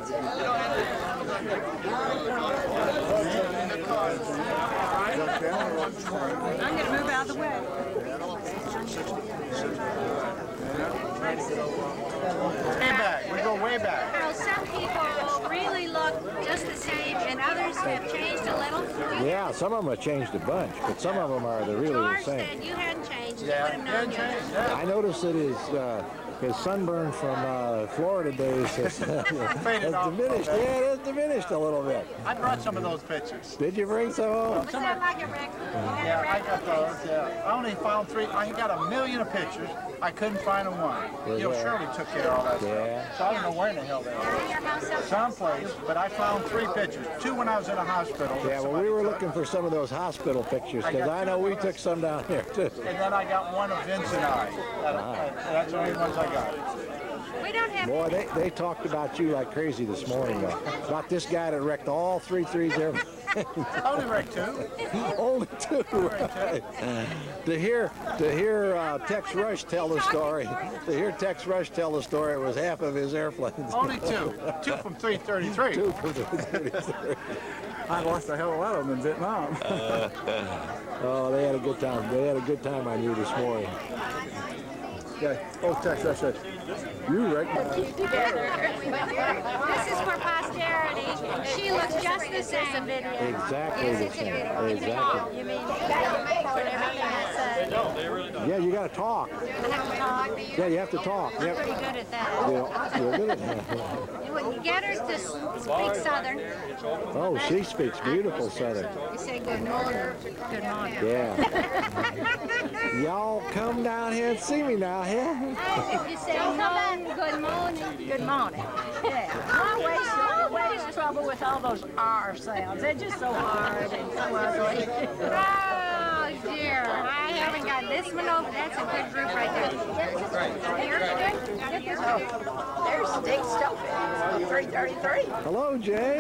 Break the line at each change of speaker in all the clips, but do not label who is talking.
I'm going to move out of the way.
Way back. We go way back.
Well, some people really look just the same, and others have changed a little.
Yeah, some of them have changed a bunch, but some of them are really
George
the same.
said you hadn't changed.
Yeah,
You would have known you.
I noticed that his sunburn from Florida days has diminished. Yeah, it has diminished a little bit.
I brought some of those pictures.
Did you bring some home?
Was that like a record?
Yeah, I got those. Yeah, I only found 3. I got a million of pictures. I couldn't find them one. You know, Shirley took care of all that stuff. So I don't know where in the hell they are. Someplace, but I found 3 pictures. 2 when I was in a hospital.
Yeah, well, we were looking for some of those hospital pictures because I know we took some down here too.
And then I got one of Vince and I. That's the only ones I got.
We don't have.
Boy, they talked about you like crazy this morning, though. About this guy that wrecked all 3 threes there.
Only wrecked 2.
Only 2. Right. To hear Tex Rush tell the story. It was half of his airplanes.
Only 2. 2 from 333.
2 from 333.
I lost a hell of a lot of them in Vietnam.
Oh, they had a good time. They had a good time on you this morning.
Yeah. Oh, Tex Rush said, you wrecked me.
This is for posterity. She looks just the same.
Exactly the same. Exactly.
You mean for everything I say?
Yeah, you got to talk.
I have to talk.
Yeah, you have to talk.
I'm
Yep.
pretty good at that.
You're good at that.
When you get her to speak Southern,
Oh, she speaks beautiful Southern.
you say good morning. Good morning.
Yeah. Y'all come down here and see me now, yeah?
If you say no, good morning.
Good morning. Yeah. Always trouble with all those R sounds. They're just so hard and so ugly.
Oh dear, I haven't got this one over. That's a good group right there.
There's Dick Stoughton, 333.
Hello, Jay.
I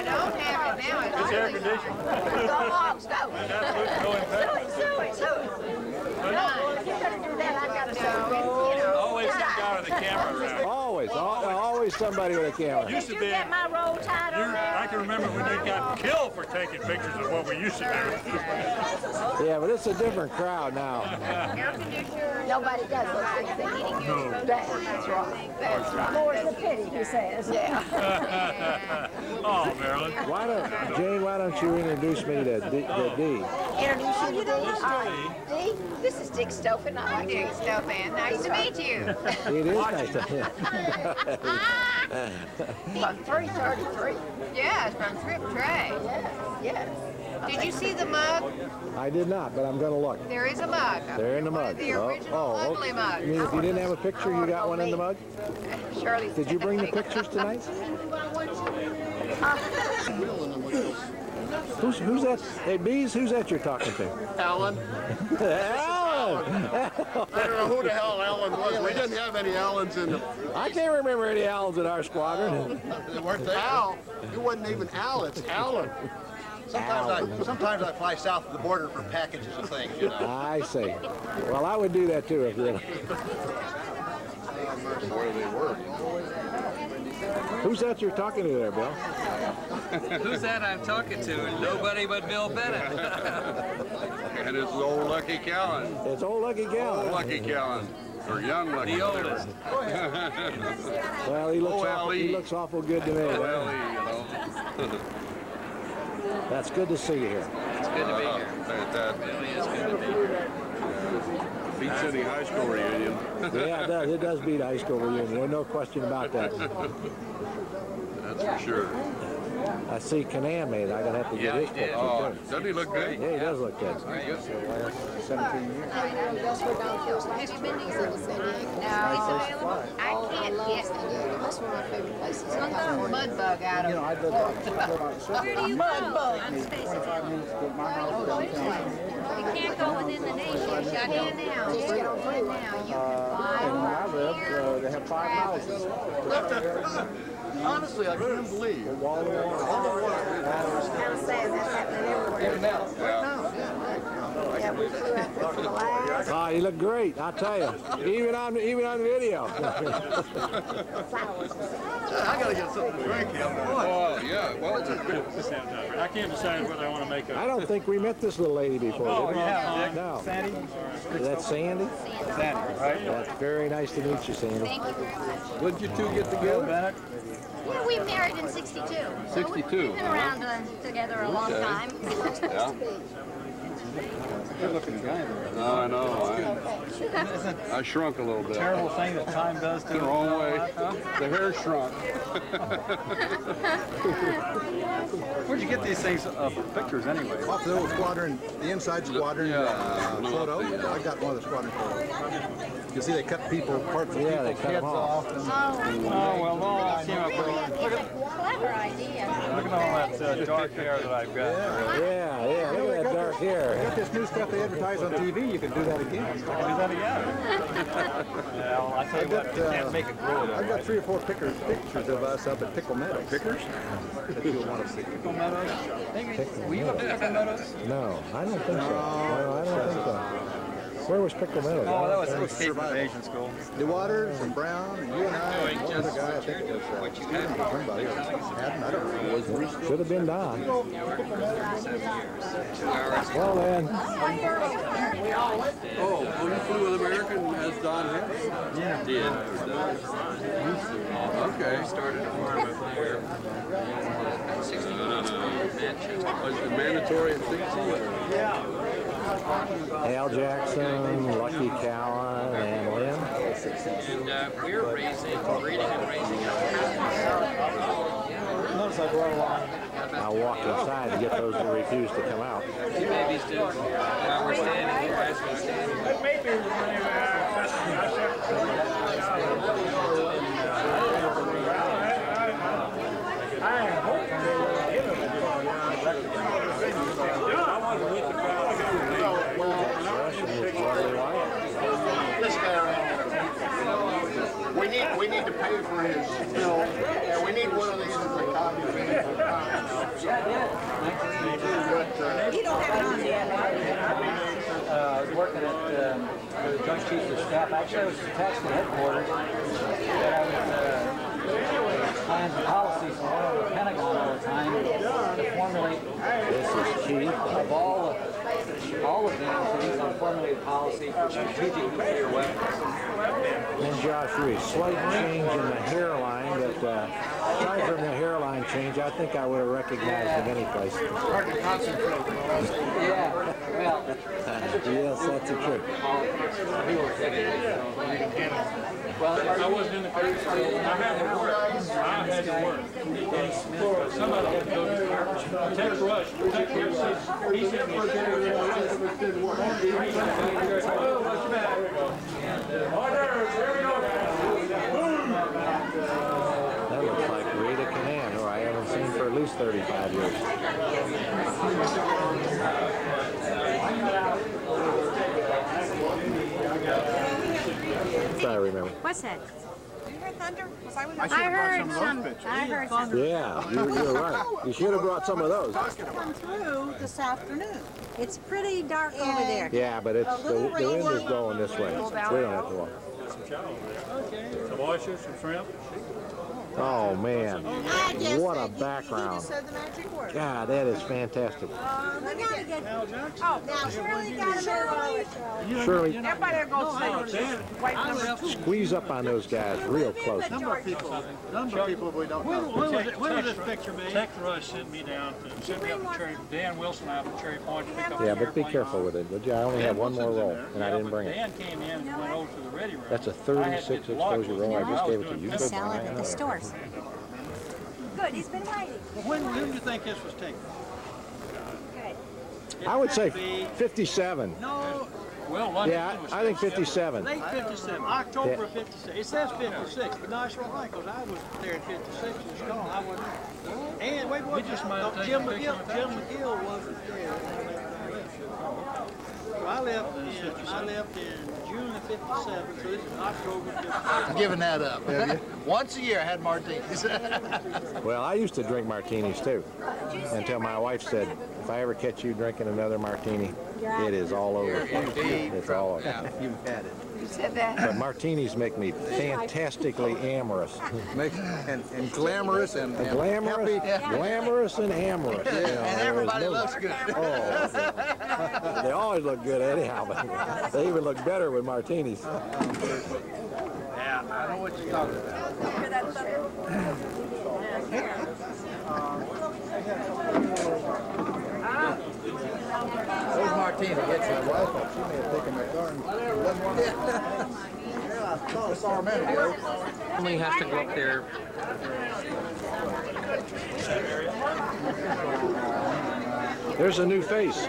don't have it now.
It's air conditioned.
Go along, Stowe. Sue it. If you're going to do that, I've got to say,
Always some guy with a camera around.
Always somebody with a camera.
Used to
Did
be.
you get my roll tied on there?
I can remember when they got killed for taking pictures of what we used to do.
Yeah, but it's a different crowd now.
Nobody does those things anymore. That's right. That's right. More's the pity, he says. Yeah.
Oh, Marilyn.
Jane, why don't you introduce me to D?
Introduce you to D. All right. D, this is Dick Stoughton. I like
Dick Stoughton. Nice to meet you.
It is nice to meet
From 333.
Yes, from Trip Trey.
Yes.
Did you see the mug?
I did not, but I'm going to look.
There is a mug.
They're in the mug.
The original ugly mug.
You mean if you didn't have a picture, you got one in the mug?
Shirley's
Did you bring the pictures tonight? Who's that? Hey, Bees, who's that you're talking to?
Alan.
Alan!
I don't know who the hell Alan was. We didn't have any Allens in the...
I can't remember any Allens in our squadron.
They weren't there. Al. You wasn't even Al. It's Alan.
Sometimes I fly south of the border for packages of things, you know.
I see. Well, I would do that too if you.
Where they were.
Who's that you're talking to there, Bill?
Who's that I'm talking to? Nobody but Bill Bennett.
And it's old Lucky Callan.
It's old Lucky Callan.
Old Lucky Callan. Or young Lucky.
The oldest.
Well, he looks awful good to me.
Well, you know.
That's good to see you here.
It's good to be here.
Fantastic.
It really is good to be here.
Beats any high school reunion.
Yeah, it does. It does beat a high school reunion. There's no question about that.
That's for sure.
I see Canam made it. I'm going to have to get his picture,
Oh,
too.
doesn't he look good?
Yeah, he does look good.
17 years.
Have you been to Europe? No, it's available. I can't get
That's one of my favorite places.
some mud bug out of it. Where do you go? I'm Stacy. You can't go within the nation. Shut in now. Just get on foot now. You can fly over here.
They have 5 houses.
Honestly, I couldn't believe.
Kind of sad that's happening everywhere.
Yeah.
Yeah, we flew out there from the last
Oh, you look great, I'll tell you. Even on video.
I gotta get something to drink here.
Oh, yeah. Well, I can't decide whether I want to make a...
I don't think we met this little lady before.
Oh,
did we?
yeah.
No.
Sandy?
Is that Sandy?
Sandy, right?
That's very nice to meet you, Sandy.
Thank you very much.
When did you two get together?
Bennett?
Well, we married in 62.
62.
We've been around together a long time.
Yeah.
Good looking guy.
No, I know. I shrunk a little bit.
Terrible thing that time does to
The wrong way. The hair shrunk.
Where'd you get these things, pictures anyway?
Off the old squadron, the inside squadron photo. I got one of the squadron photos. You see, they cut people, parts of
Yeah, they
people's
cut
heads
them off.
off. And
Oh, well, no, I came up with
Clever idea.
Look at all that dark hair that I've got.
Yeah, look at that dark hair.
got this new stuff they advertise on TV. You can do that again.
I can do that again. Well, I tell you what, you can't make it grow.
I've got 3 or 4 pictures of us up at Pickle Meadows. Pickers? That you'll want to see.
Pickle Meadows? Were you up at Pickle Meadows?
No, I don't think so. No, I don't think so. Where was Pickle Meadows?
Oh, that was Cape Invasion School.
DeWaters and Brown and you and I and one other guy, I think it was Stephen or somebody, or Haddon, I don't know.
Should have been Don. Well then.
Oh, you flew with American as Don Harris?
Yeah.
Did. Okay.
Started a farm up there.
Was it mandatory in 60?
Yeah.
Al Jackson, Lucky Cowan, and Lynn.
And we're breeding and raising
Notice I brought along.
I'll walk inside to get those that refuse to come out.
two babies too. While we're standing here, as we're standing here.
We need to pay for his bill. Yeah, we need one of these as a copy.
I was working at the Joint Chiefs of Staff. Actually, I was attached to headquarters. But I was plans and policies for the Pentagon all the time to formulate
This is chief.
of all of them to use on formulated policy for strategic nuclear weapons.
And Josh Reese, slight change in the hairline, but aside from the hairline change, I think I would have recognized him any place.
Hard to concentrate.
Yeah, well,
Yes, that's the truth.
well,
I wasn't in the first school. I had to work. I had to work. Somebody had to go to Tex Rush. Tex Rush, he sent me a picture.
That looks like Rita Canan, who I haven't seen for at least 35 years. I remember.
What's that?
You heard thunder? Was I with
I
you?
should
I
have
heard
brought
some.
some of those pictures.
I heard some.
Yeah, you're right. You should have brought some of those.
Come through this afternoon.
It's pretty dark over there.
Yeah, but it's the wind is blowing this way. We don't have to walk.
Some oysters, some shrimp.
Oh man,
I just
what a
said, He
background.
just said the magic word.
God, that is fantastic.
We gotta get. Oh, now Shirley got Shirley.
Shirley,
Everybody go say. Wait, number 2.
squeeze up on those guys real close.
Number of people we don't know.
When was this picture made? Tex Rush sent me down to Cherry, Dan Wilson out of Cherry Point to pick up
Yeah,
the
but be
airplane
careful with it, would you? I only have one more roll, and I didn't bring it.
Dan came in and went over to the ready room.
That's a 36 exposure roll. I just gave it to you.
They sell it at the stores. Good, he's been waiting.
When do you think this was taken?
I would say 57.
No. Well, London
Yeah,
was
I think 57.
late 57, October of 56. It says 56, but no, it's right, because I was there in 56 in Chicago. I wasn't there. And wait, what? Jim McGill wasn't there. So I left in June of 57, so this is October of 57.
I'm giving that up. Once a year I had martinis.
Well, I used to drink martinis too, until my wife said, If I ever catch you drinking another martini, it is all over. It's all over.
You've had it.
You said that.
But martinis make me fantastically amorous.
And glamorous and
Glamorous,
happy.
glamorous and amorous. You know,
And everybody looks good.
Oh, they always look good anyhow, but they even look better with martinis.
Yeah, I know what you're talking about.
Those martini gets your wife up. She may have taken my car and I thought I saw a minute ago.
Only has to go up there.
There's a new face.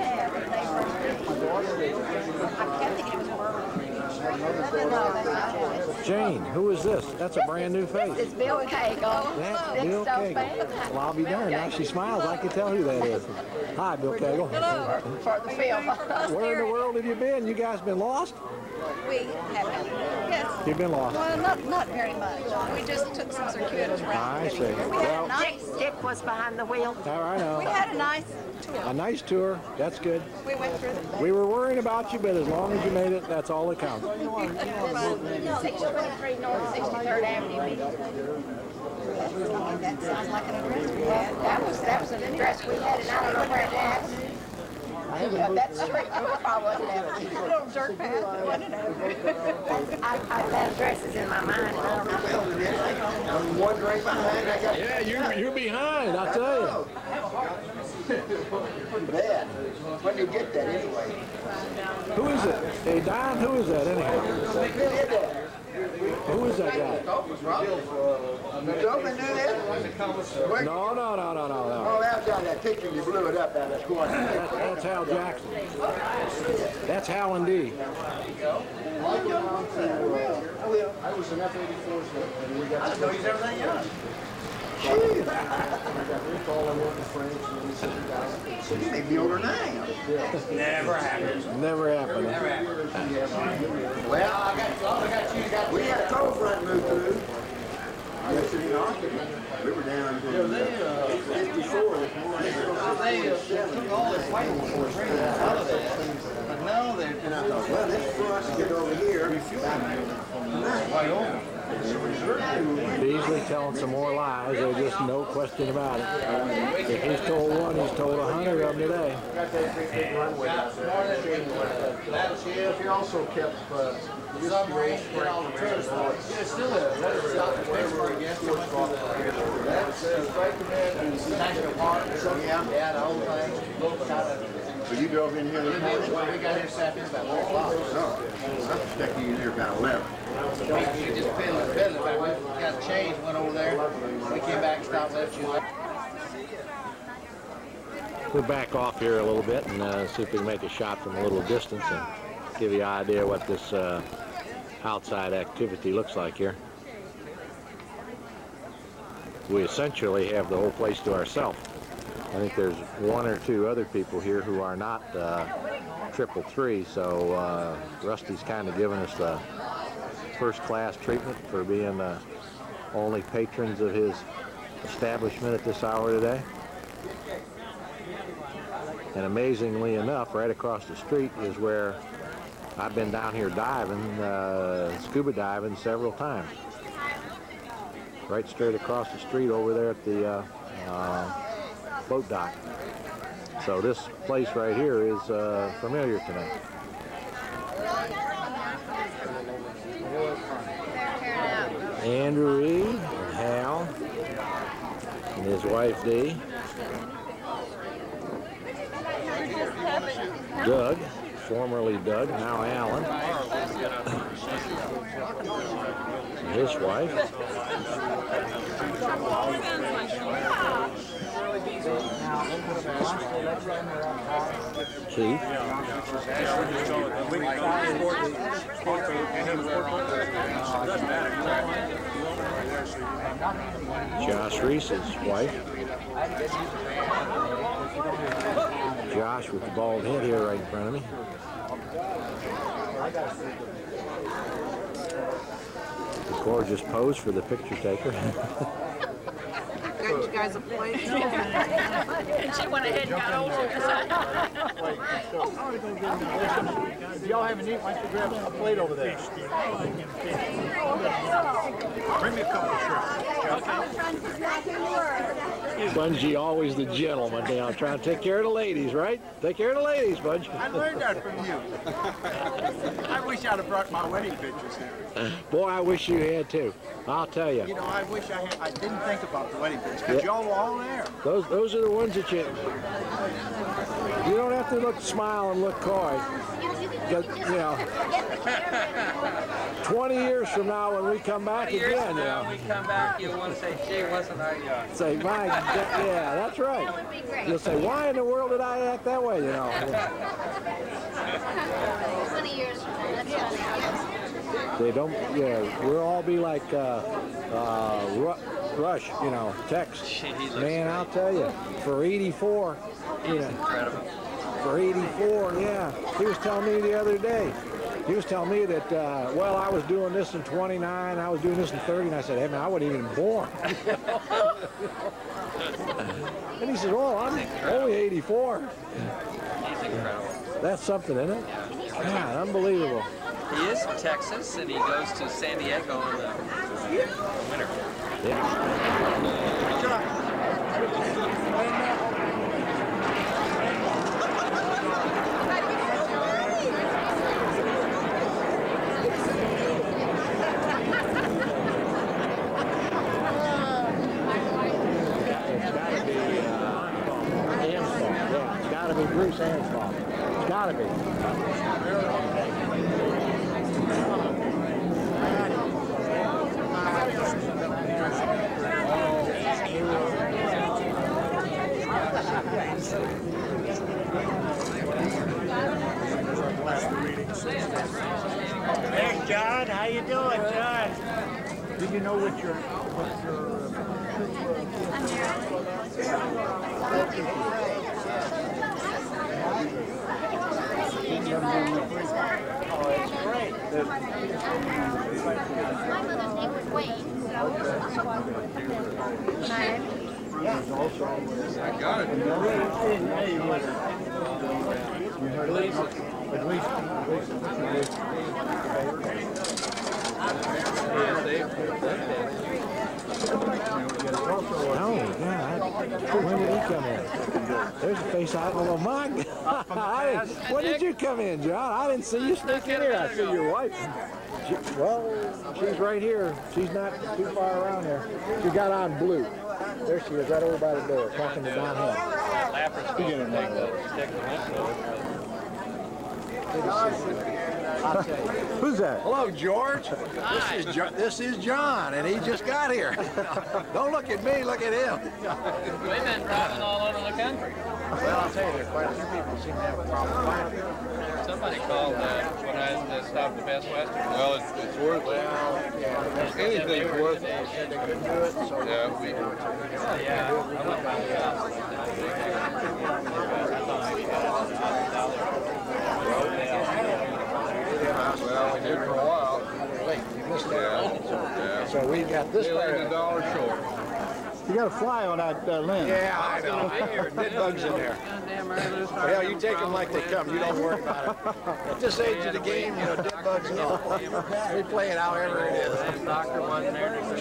Jane, who is this? That's a brand new face.
It's Bill Cagle.
That's Bill Cagle. Well, I'll be darned. Now she smiles. I can tell who that is. Hi, Bill Cagle.
Hello. For the film.
Where in the world have you been? You guys been lost?
We haven't. Yes.
You've been lost.
Well, not very much. We just took some circuitous around.
I see.
We had a
Well,
nice.
Dick was behind the wheel.
I know.
We had a nice tour.
A nice tour. That's good.
We went through the.
We were worrying about you, but as long as you made it, that's all that counts.
623 North 63rd Avenue.
That sounds like an address we had.
That was an address we had, and I don't know where it is. That street, I wasn't there.
A little dirt path, wasn't it?
That address is in my mind. I don't know.
One drink behind, I got
Yeah, you're behind, I'll tell you.
bad. When you get that anyway?
Who is it? Hey, Don, who is that anyhow? Who is that guy?
Something knew that?
No.
Oh, that's out that picture you blew it up out of the squad.
That's Hal Jackson. That's Hal and D.
I was an F-84, and we got. I didn't know he's ever that young. I got recall and working French, and he said, you guys, so you may be older than I am.
Never happened.
Well, I got you. We had a cold front move through. We were down to 54 this morning.
They took all this weight before spring holiday. But now they're.
And I thought, well, this is for us to get over here.
Beasley telling some more lies. There's just no question about it. If he's told one, he's told 100 of them today.
He also kept submarines and all the tourists. It's still a National Park. Yeah, the whole thing. So you drove in here this morning? Well, we got here this afternoon about 4 o'clock. No, I expect you in here about 11.
We just peddling. We got changed, went over there. We came back and stopped, left you.
We'll back off here a little bit and see if we can make a shot from a little distance and give you an idea what this outside activity looks like here. We essentially have the whole place to ourselves. I think there's one or two other people here who are not 333, so Rusty's kind of given us the first-class treatment for being the only patrons of his establishment at this hour today. And amazingly enough, right across the street is where I've been down here diving, scuba diving several times. Right straight across the street over there at the boat dock. So this place right here is familiar to me. Andrew Reed, and Hal, and his wife Dee. Doug, formerly Doug, now Alan. And his wife. Keith. Josh Reese's wife. Josh with the bald head here right in front of me. The gorgeous pose for the picture taker.
you guys a plate.
And she went ahead and got over.
If y'all haven't eaten, why don't you grab a plate over there? Bring me a couple of shrimp.
Bungie, always the gentleman now, trying to take care of the ladies, right? Take care of the ladies, Bungie.
I learned that from you. I wish I'd have brought my wedding pictures here.
Boy, I wish you had too. I'll tell you.
You know, I wish I had. I didn't think about the wedding pictures because y'all were all there.
Those are the ones that you don't have to smile and look coy. But, you know, 20 years from now when we come back again, you know.
When we come back, you'll want to say, gee, wasn't I young?
Say, my God, yeah, that's right. You'll say, why in the world did I act that way, you know?
20 years from now, that's funny.
They don't, yeah, we'll all be like Rush, you know, Tex. Man, I'll tell you, for 84, you know, for 84, yeah. He was telling me the other day, he was telling me that, well, I was doing this in 29, I was doing this in 30, and I said, hey, man, I wasn't even born. And he said, oh, I'm only 84.
He's incredible.
That's something, isn't it? God, unbelievable.
He is from Texas, and he goes to San Diego in the winter.
Yeah. It's got to be Bruce Anspaugh. It's got to be.
Hey, John, how you doing, John? Did you know what your Oh, it's great.
My mother's name was Wayne, so.
I got it.
Oh, yeah. When did he come in? There's a face out in the little mug. When did you come in, John? I didn't see you sneak in here. I see your wife. Well, she's right here. She's not too far around there. She got on blue. There she is, right over by the door, talking to Don Hill. Who's that?
Hello, George. This is John, and he just got here. Don't look at me, look at him.
We've been traveling all over the country.
Well, I'll tell you, there's quite a few people seem to have a problem finding it.
Somebody called when I stopped the Best Western.
Well, it's worth it. Anything's worth it.
They said they couldn't do it, so
Yeah, we Well, we did for a while.
Wait, you missed that.
Yeah.
So we got this
They
part.
laid $1 short.
you got a fly on that limb.
Yeah, I know. Dead bugs in there. Well, you take them like they come. You don't worry about it. At this age of the game, you know, dead bugs and all. We play it however it is.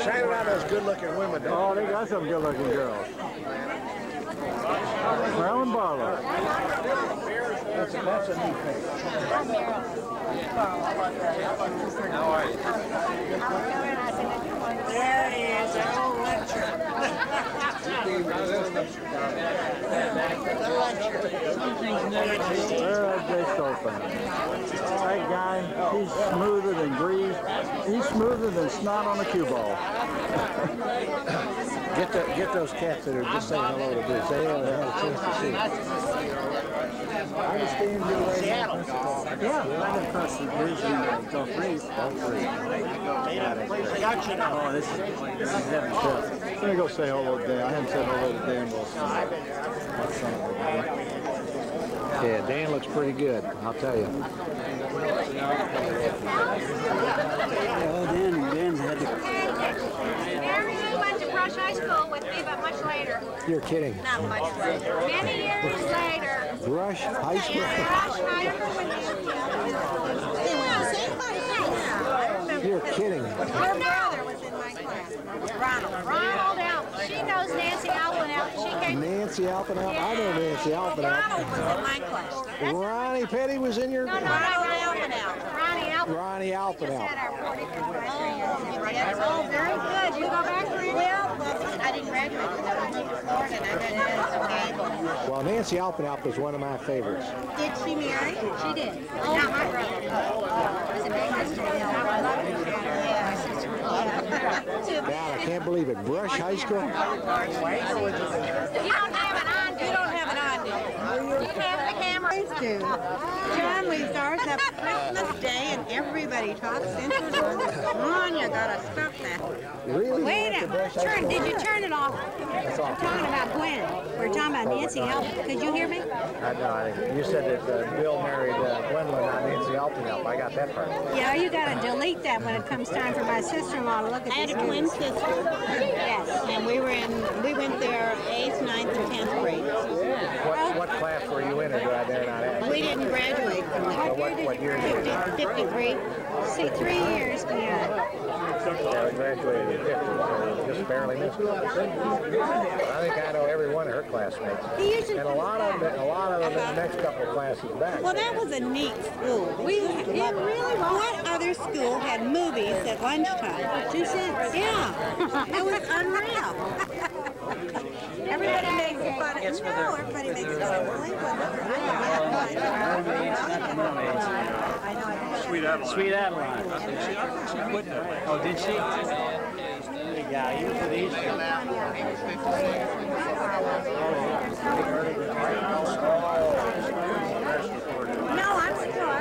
Shine it on those good-looking women.
Oh, they got some good-looking girls. Marilyn Barlow. That's a neat thing.
How are you?
There he is, our old lecturer.
Jay Stolfan. That guy, he's smoother than grease. He's smoother than snot on a cue ball.
Get those cats that are just saying hello to Bruce. They haven't had a chance to see.
I understand you're right. Seattle. Yeah, right across the bridge in Gulf Reef. Oh, this is heaven stuff. Let me go say hello to Dan. I haven't said hello to Dan Wilson. That's son of a gun.
Yeah, Dan looks pretty good, I'll tell you.
Oh, Dan had to.
Mary went to Brush High School with me, but much like
You're kidding.
Not much later. Many years later.
Rush High School? You're kidding.
Her brother was in my class. Ronald Alpin. She knows Nancy Alpin. She came.
Nancy Alpin. I know Nancy Alpin.
Ronald was in my class.
Ronnie Petty was in your...
No, Ronnie Alpin.
Ronnie Alpin.
Oh, very good. You go back for it? Well, I didn't graduate because I was moving to Florida and I had some games.
Well, Nancy Alpin was one of my favorites.
Did she marry? She did. Oh, not my brother. It was a big mystery. Not my brother. Yeah, my sister.
God, I can't believe it. Brush High School?
You don't have it on, do you? Don't have it on, do you? You have the camera?
Please do. John leaves ours up Christmas Day and everybody talks into it. Come on, you gotta stop that.
Really?
Wait a minute. Did you turn it off? We're talking about Gwen. We're talking about Nancy Alpin. Could you hear me?
You said that Bill married Gwendolyn, not Nancy Alpin. I got that part.
Yeah, you gotta delete that when it comes time for my sister-in-law to look at this. I had a twin sister. Yes. And we went there 8th, 9th, and 10th grade.
What class were you in, or do I dare not ask?
We didn't graduate from there.
What year did you?
53. See, 3 years behind.
Yeah, we graduated in 50, so just barely missed it. But I think I know every one of her classmates. And a lot of them in the next couple of classes back.
Well, that was a neat school. It really was. What other school had movies at lunchtime? 2 cents? Yeah. It was unreal. Everybody makes fun of it. No, everybody makes fun of
Sweet Adeline.
Sweet Adeline.
She quit that.
Oh, did she? Yeah, you were the East.
No, I'm still.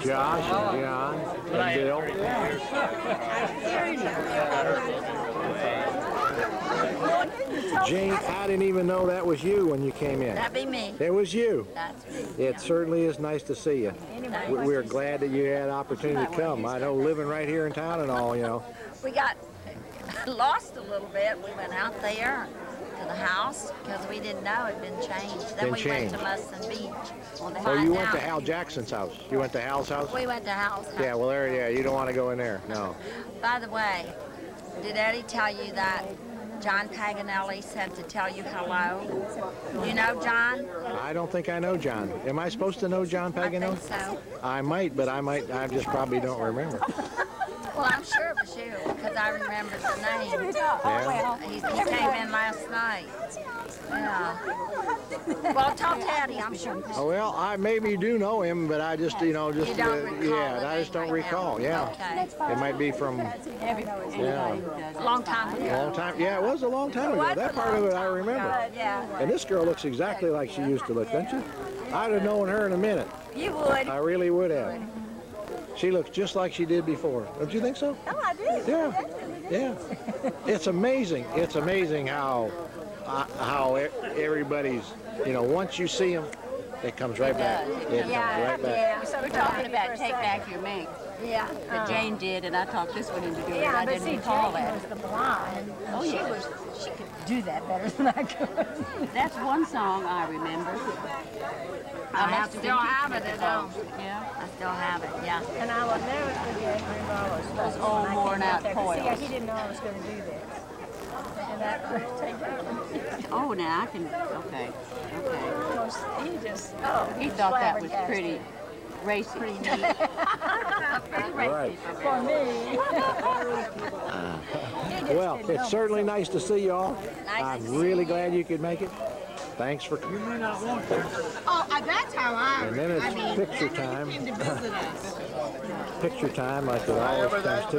Josh and John and Bill. Jane, I didn't even know that was you when you came in.
That'd be me.
It was you.
That's me.
It certainly is nice to see you. We're glad that you had an opportunity to come. I know living right here in town and all, you know.
We got lost a little bit. We went out there to the house because we didn't know it'd been changed. Then we went to Musson Beach.
Oh, you went to Hal Jackson's house. You went to Hal's house?
We went to Hal's house.
Yeah, well, you don't want to go in there. No.
By the way, did Eddie tell you that John Paganelli said to tell you hello? You know John?
I don't think I know John. Am I supposed to know John Paganelli?
I think so.
I might, but I just probably don't remember.
Well, I'm sure it was you because I remember the name.
Yeah.
He came in last night. Yeah. Well, tell Teddy, I'm sure.
Oh, well, I maybe do know him, but I just,
You don't recall
yeah, I just don't recall. Yeah.
Okay.
It might be from, yeah.
Long time ago.
Long time. Yeah, it was a long time ago. That part of it I remember.
Yeah.
And this girl looks exactly like she used to look, doesn't she? I'd have known her in a minute.
You would.
I really would have. She looks just like she did before. Don't you think so?
Oh, I do.
Yeah. Yeah. It's amazing. It's amazing how everybody's, once you see them, it comes right back. It comes right back.
Yeah.
So we're talking about take back your mink.
Yeah.
That Jane did, and I talked this one into doing it.
Yeah,
I
but
didn't
see,
recall
Jane
that.
was the blonde.
Oh,
She
yeah.
she could do that better than I could.
That's one song I remember.
I still have it at home.
Yeah.
I still have it, yeah.
And I will never forget Those
old worn-out coils.
See, he didn't know I was going to do this. And that
Oh, now I can, okay.
of course, he just,
He thought that was pretty racy.
Pretty neat.
Right.
for me.
Well, it's certainly nice to see you all.
Nice to
I'm really glad you could make it. Thanks for coming.
Oh, that's how I.
And then it's picture time.
Came to visit us.
Picture time, like it always comes to.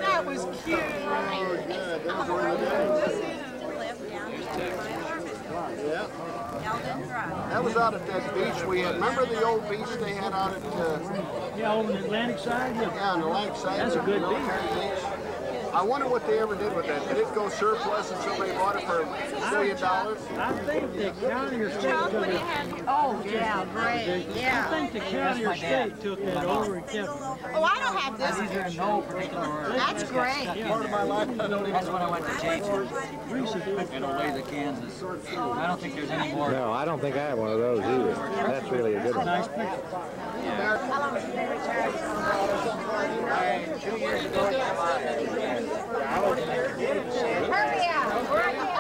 That was cute.
Yeah. That was out at that beach we had. Remember the old beach they had out at...
Yeah, on the Atlantic side?
Yeah, on the Atlantic side.
That's a good beach.
Beach. I wonder what they ever did with that. Did it go surplus and somebody bought it for $1 billion?
I think the county or state took it.
Oh, yeah, great, yeah.
I think the county or state took that over and kept it.
Oh, I don't have this
These are in no particular order.
That's great.
Part of my life, I don't even.
That's when I went to James in Olathe, Kansas. I don't think there's any more.
No, I don't think I have one of those either. That's really a good one.
Nice picture.
How long have they retired?
2 years ago.
Hurry up! Hurry up!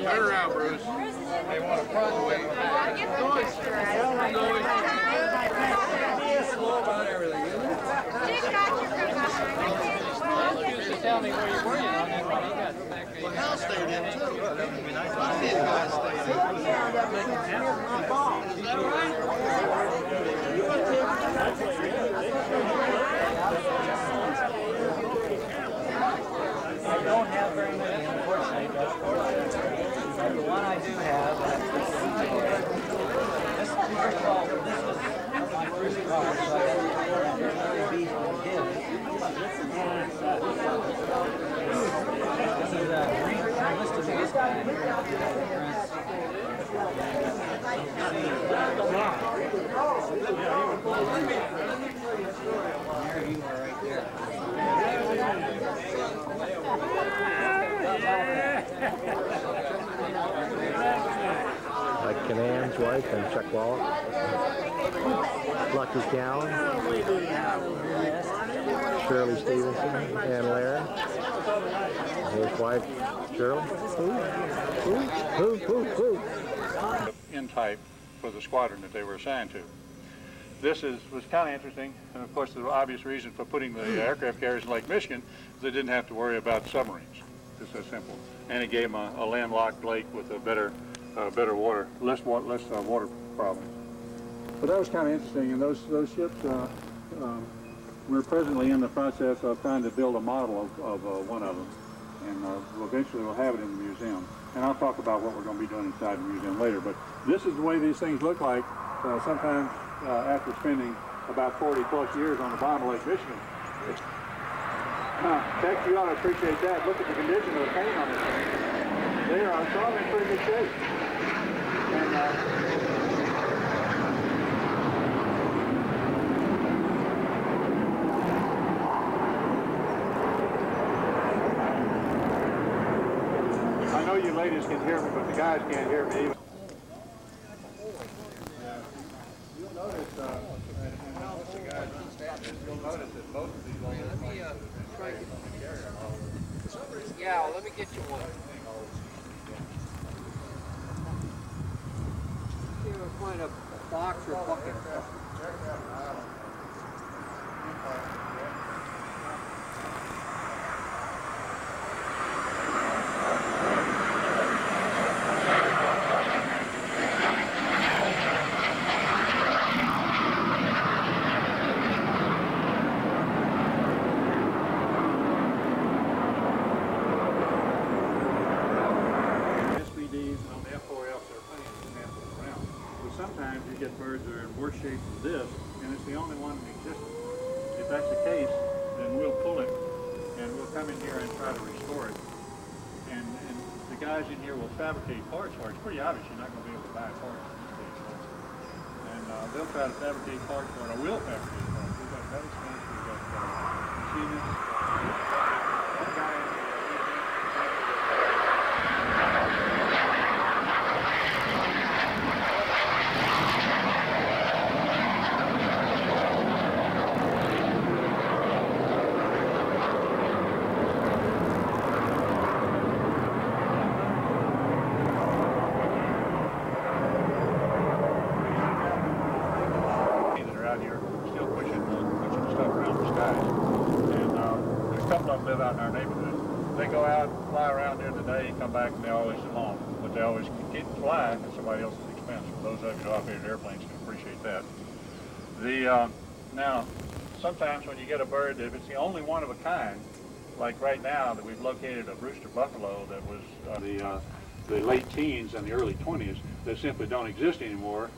Turn around, Bruce. They want to front way.
Tell me where you were on that one. You got back
Well, Hal stayed in too. These guys stayed in.
I don't have very many, unfortunately, but the one I do have, this, first of all, this was my first car, so I got really beat on him. This is a green, I listed this guy. There you are right there.
Like Canan's wife and Chuck Wallach, Lucky Cowan, Shirley Stevenson, and Larry. His wife, Shirley. Who?
In type for the squadron that they were assigned to. This was kind of interesting, and of course the obvious reason for putting the aircraft carriers in Lake Michigan is they didn't have to worry about submarines. Just that simple. And it gave them a landlocked lake with a better water, less water problem. But that was kind of interesting, and those ships, we're presently in the process of trying to build a model of one of them, and eventually we'll have it in the museum. And I'll talk about what we're going to be doing inside the museum later, but this is the way these things look like sometimes after spending about 40 plus years on the bottom of Lake Michigan. Tex, you ought to appreciate that. Look at the condition of the paint on this thing. They are all in pretty good shape. And, I know you ladies can hear me, but the guys can't hear me either. You'll notice, you'll notice that both of these
Yeah, well, let me get you one. See if I can find a box or a bucket.
Sometimes you get birds that are in worse shape than this, and it's the only one in existence. If that's the case, then we'll pull it, and we'll come in here and try to restore it. And the guys in here will fabricate parts for it. It's pretty obvious you're not going to be able to buy parts in this case. And they'll try to fabricate parts for it, or will fabricate parts. We've got metalsmiths, we've got machinists. One guy in here, live out in our neighborhood. They go out, fly around during the day, come back, and they're always alone. But they always keep flying at somebody else's expense. For those of you who operate airplanes can appreciate that. Now, sometimes when you get a bird, if it's the only one of a kind, like right now that we've located a rooster buffalo that was the late teens and the early 20s that simply don't exist anymore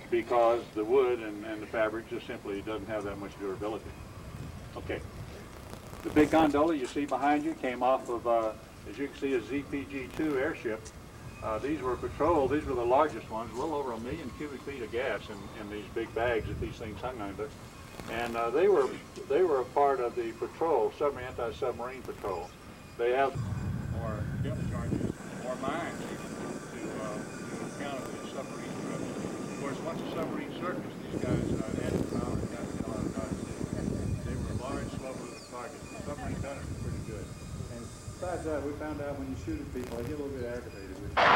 because the wood and the fabric just simply doesn't have that much durability. Okay. The big gondola you see behind you came off of, as you can see, a ZPG-2 airship. These were patrol. These were the largest ones, a little over 1 million cubic feet of gas in these big bags that these things hung under. And they were a part of the patrol, anti-submarine patrol. They have more depth charges, more mines even, to counter the submarine threat. Of course, once a submarine surfaced, these guys added power and got the hell out of Dodge City. They were large, slow-moving targets. The submarine gunners were pretty good. And besides that, we found out when you shoot at people, they get a little bit aggravated with you.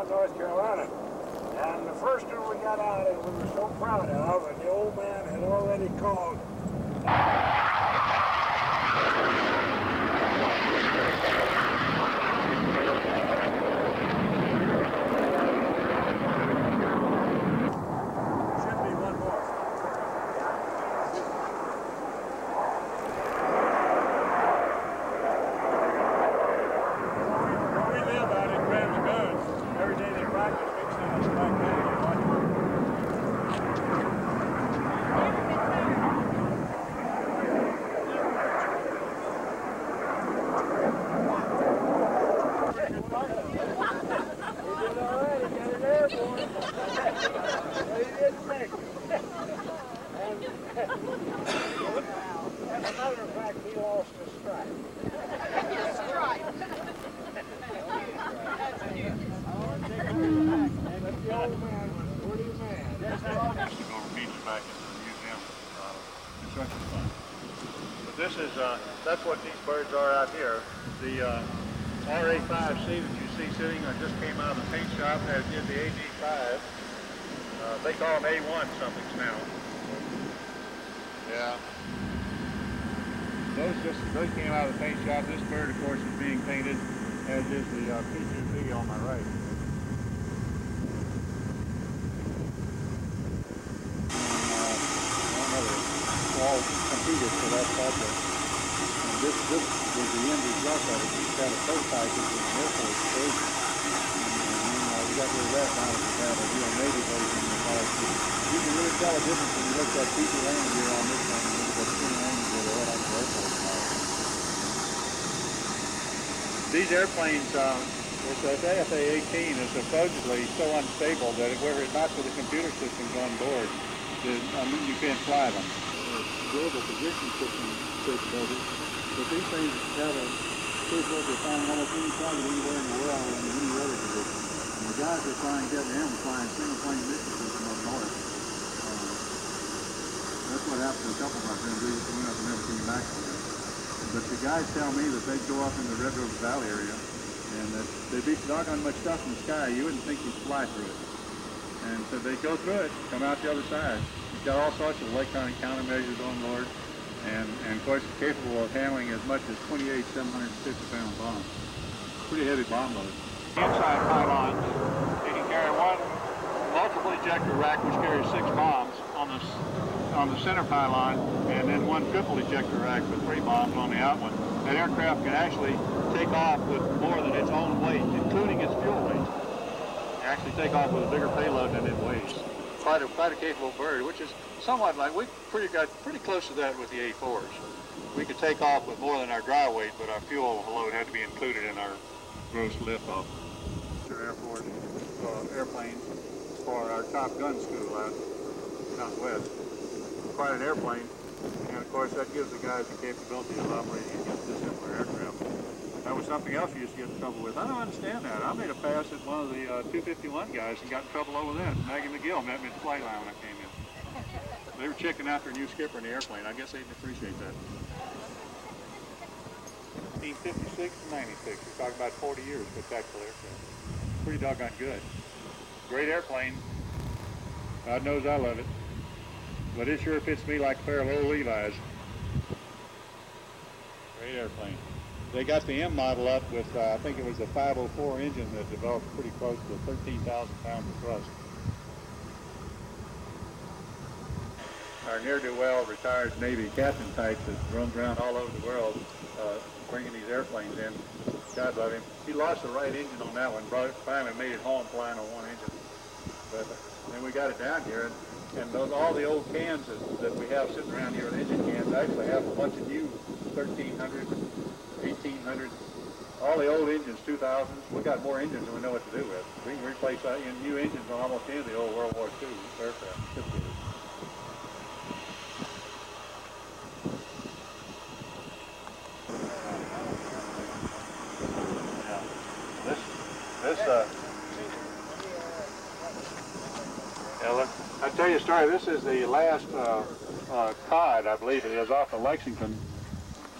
North Carolina. And the first one we got out of, we were so proud of, and the old man had already called. Should be one more. Where we live out in Grand Lagoon, every day they practice big sounds like that. As a matter of fact, he lost his strike.
But this is, that's what these birds are out here. The RA5C that you see sitting just came out of the paint shop, as did the AG5. They call them A1 somethings now. Yeah. Those came out of the paint shop. This bird, of course, is being painted, as is the P2V on my right. All competed for that project. And this was the end result of it. We had a prototype in the Air Force stage. And we got rid of that now that we have a real Navy version in the car. You can really tell a difference when you look at that PT landing gear on this one and look at that spinning landing gear that had on the Air Force car. These airplanes, this AFA-18 is supposedly so unstable that were it not for the computer systems on board, you can't fly them. Global position system capability, but these things have a capability of flying almost any target anywhere in the world in any weather condition. And the guys that are flying WM are flying single plane mission system up north. That's what happened to a couple of my friends. We went up and never came back from them. But the guys tell me that they go up in the Red River Valley area and that they beat the doggone much stuff in the sky. You wouldn't think you'd fly through it. And so they go through it, come out the other side. Got all sorts of electronic countermeasures on board, and of course it's capable of handling as much as 28 750-pound bombs. Pretty heavy bomb load. Inside pylons, you can carry one multiple ejector rack which carries 6 bombs on the center pylon, and then one triple ejector rack with 3 bombs on the out one. That aircraft can actually take off with more than its own weight, including its fuel weight. Actually take off with a bigger payload than it weighs. Quite a capable bird, which is somewhat like, we got pretty close to that with the A4s. We could take off with more than our dry weight, but our fuel load had to be included in our gross liftoff. Air Force airplane for our Top Gun school out west. Quite an airplane, and of course that gives the guys the capability of operating against this simpler aircraft. That was something else you used to get in trouble with. I don't understand that. I made a pass at one of the 251 guys and got in trouble over that. Maggie McGill met me at the flight line when I came in. They were checking out their new skipper in the airplane. I guess they didn't appreciate that. 1956 to 96. We're talking about 40 years for tactical aircraft. Pretty doggone good. Great airplane. God knows I love it. But it sure fits me like a pair of old Levi's. airplane. They got the M model up with, I think it was the 504 engine that developed pretty close to 13,000 pounds of thrust. Our ne'er-do-well retired Navy captain type that runs around all over the world bringing these airplanes in. God love him. He lost the right engine on that one, finally made it home flying on one engine. But then we got it down here, and all the old cans that we have sitting around here with engine cans actually have a bunch of new 1300, 1800, all the old engines, 2000s. We got more engines than we know what to do with. We can replace new engines on almost any of the old World War II aircraft. I'll tell you a story. This is the last cod, I believe it is, off of Lexington,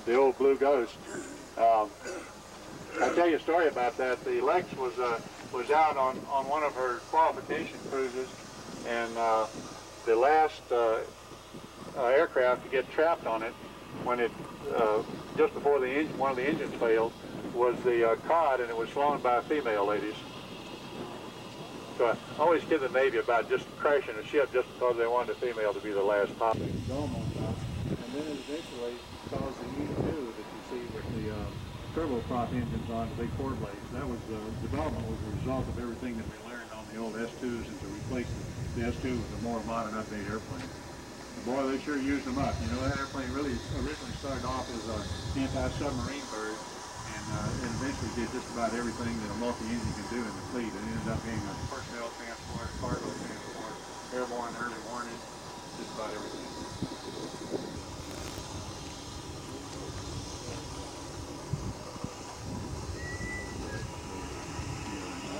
the old Blue Ghost. I'll tell you a story about that. The Lex was out on one of her qualification cruises, and the last aircraft to get trapped on it, when it just before one of the engines failed, was the cod, and it was flown by female ladies. So I always kid the Navy about just crashing a ship just because they wanted a female to be the last pilot. And then eventually caused the E2 that you see with the turboprop engines on the big four blades. That was development was a result of everything that we learned on the old S2s, and to replace the S2 with a more modern, updated airplane. Boy, they sure used them up. You know, that airplane really originally started off as an anti-submarine bird, and eventually did just about everything that a multi-engine can do in the fleet. It ended up being a personnel transport, cargo transport, airborne early warning, just about everything.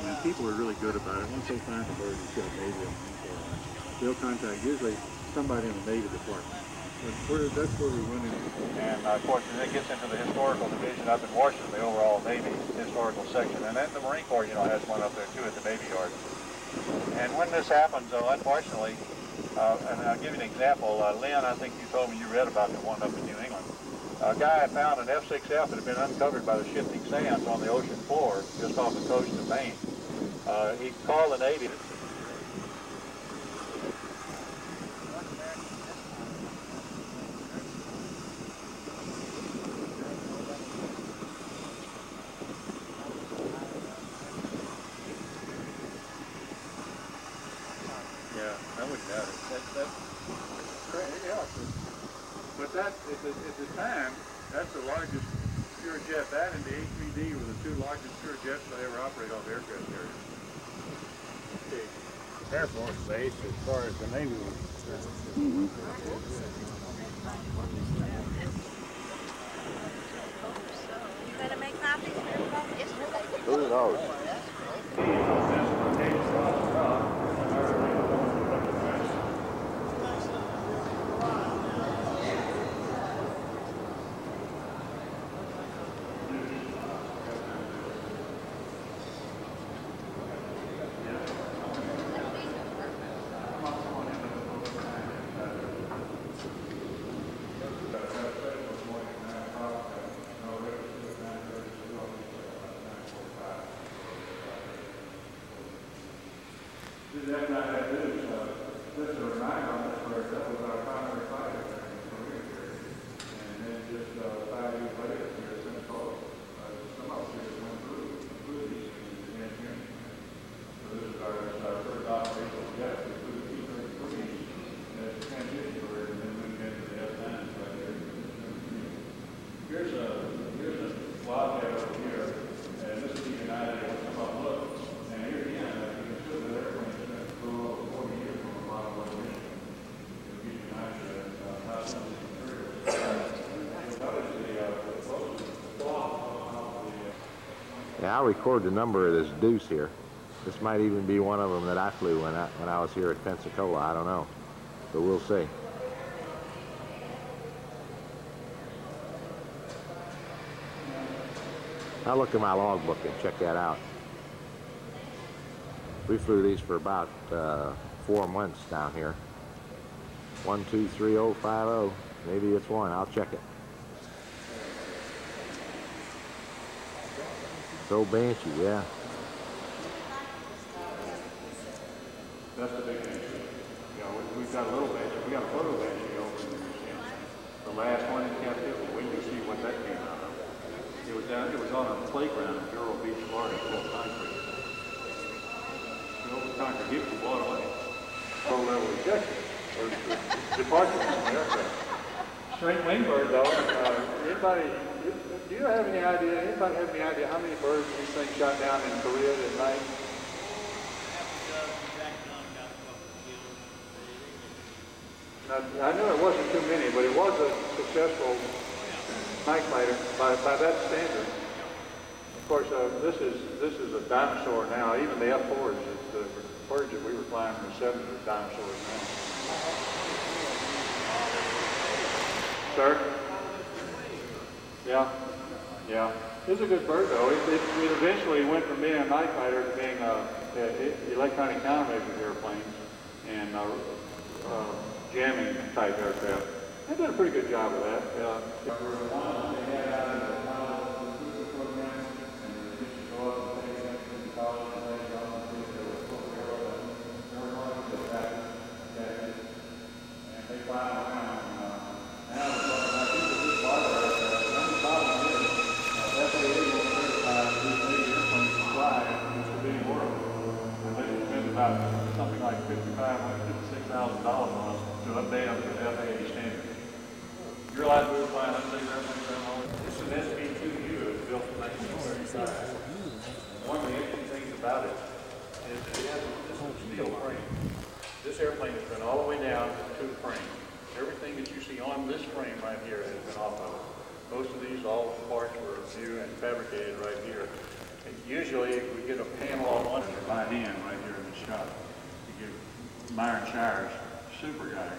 And people are really good about it. Once they find the bird that's got Navy on it, they'll contact usually somebody in the Navy department. That's where we run into. And of course, it gets into the historical division up in Washington, the overall Navy historical section, and then the Marine Corps, you know, has one up there too at the Navy Yard. And when this happens, unfortunately, and I'll give you an example. Lynn, I think you told me you read about the one up in New England. A guy had found an F-6F that had been uncovered by the shifting sands on the ocean floor just off the coast of Maine. He called the Navy. But that, at the time, that's the largest pure jet. That and the A3D were the two largest pure jets that ever operated on the aircraft carrier. The Air Force Base, as far as the Navy was concerned.
You gonna make copies for everybody? Yes,
Who knows? That night I did just a reminder on this where that was our primary fighter during the Korean period. And then just 5 years later, we were sent home. Some officers went through these engineering. So this is our first operational jet. We flew the T-33 as a transition bird, and then moved into the F-9s right there. Here's a wildcat over here, and this is the United that come up look. And here again, you can see the airplane. Yeah, I'll record the number of this deuce here. This might even be one of them that I flew when I was here at Pensacola. I don't know, but we'll see. I'll look at my logbook and check that out. We flew these for about 4 months down here. 123050. Maybe it's one. I'll check it. Old Banshee, yeah.
That's the big thing. You know, we've got a little Banshee. We got a photo Banshee over in the museum. The last one in captivity. We can see what that came out of. It was on a playground in Vero Beach, Florida, full of concrete. The old concrete heap was blown away. Low level ejection or departure from the aircraft. Straight wing bird though. Anybody? Do you have any idea? Anybody have any idea how many birds these things shot down in Korea at night? Now, I know it wasn't too many, but it was a successful night fighter by that standard. Of course, this is a dinosaur now. Even the F-4s, the birds that we were flying in the 70s are dinosaurs now. Sir? Yeah, yeah. It's a good bird though. It eventually went from being a night fighter to being electronic countermeasure airplanes and jamming type aircraft. They did a pretty good job of that. Something like $56,000 on us to update them to the FAA standard. You realize we were flying unsafe airplanes around all over? This is an SV2U. It was built in 1935. One of the interesting things about it is that it has this steel frame. This airplane has been all the way down to the frame. Everything that you see on this frame right here has been off of it. Most of these, all parts were new and fabricated right here. And usually we get a panel on one by hand right here in the shop. You give Myron Shires, super guy.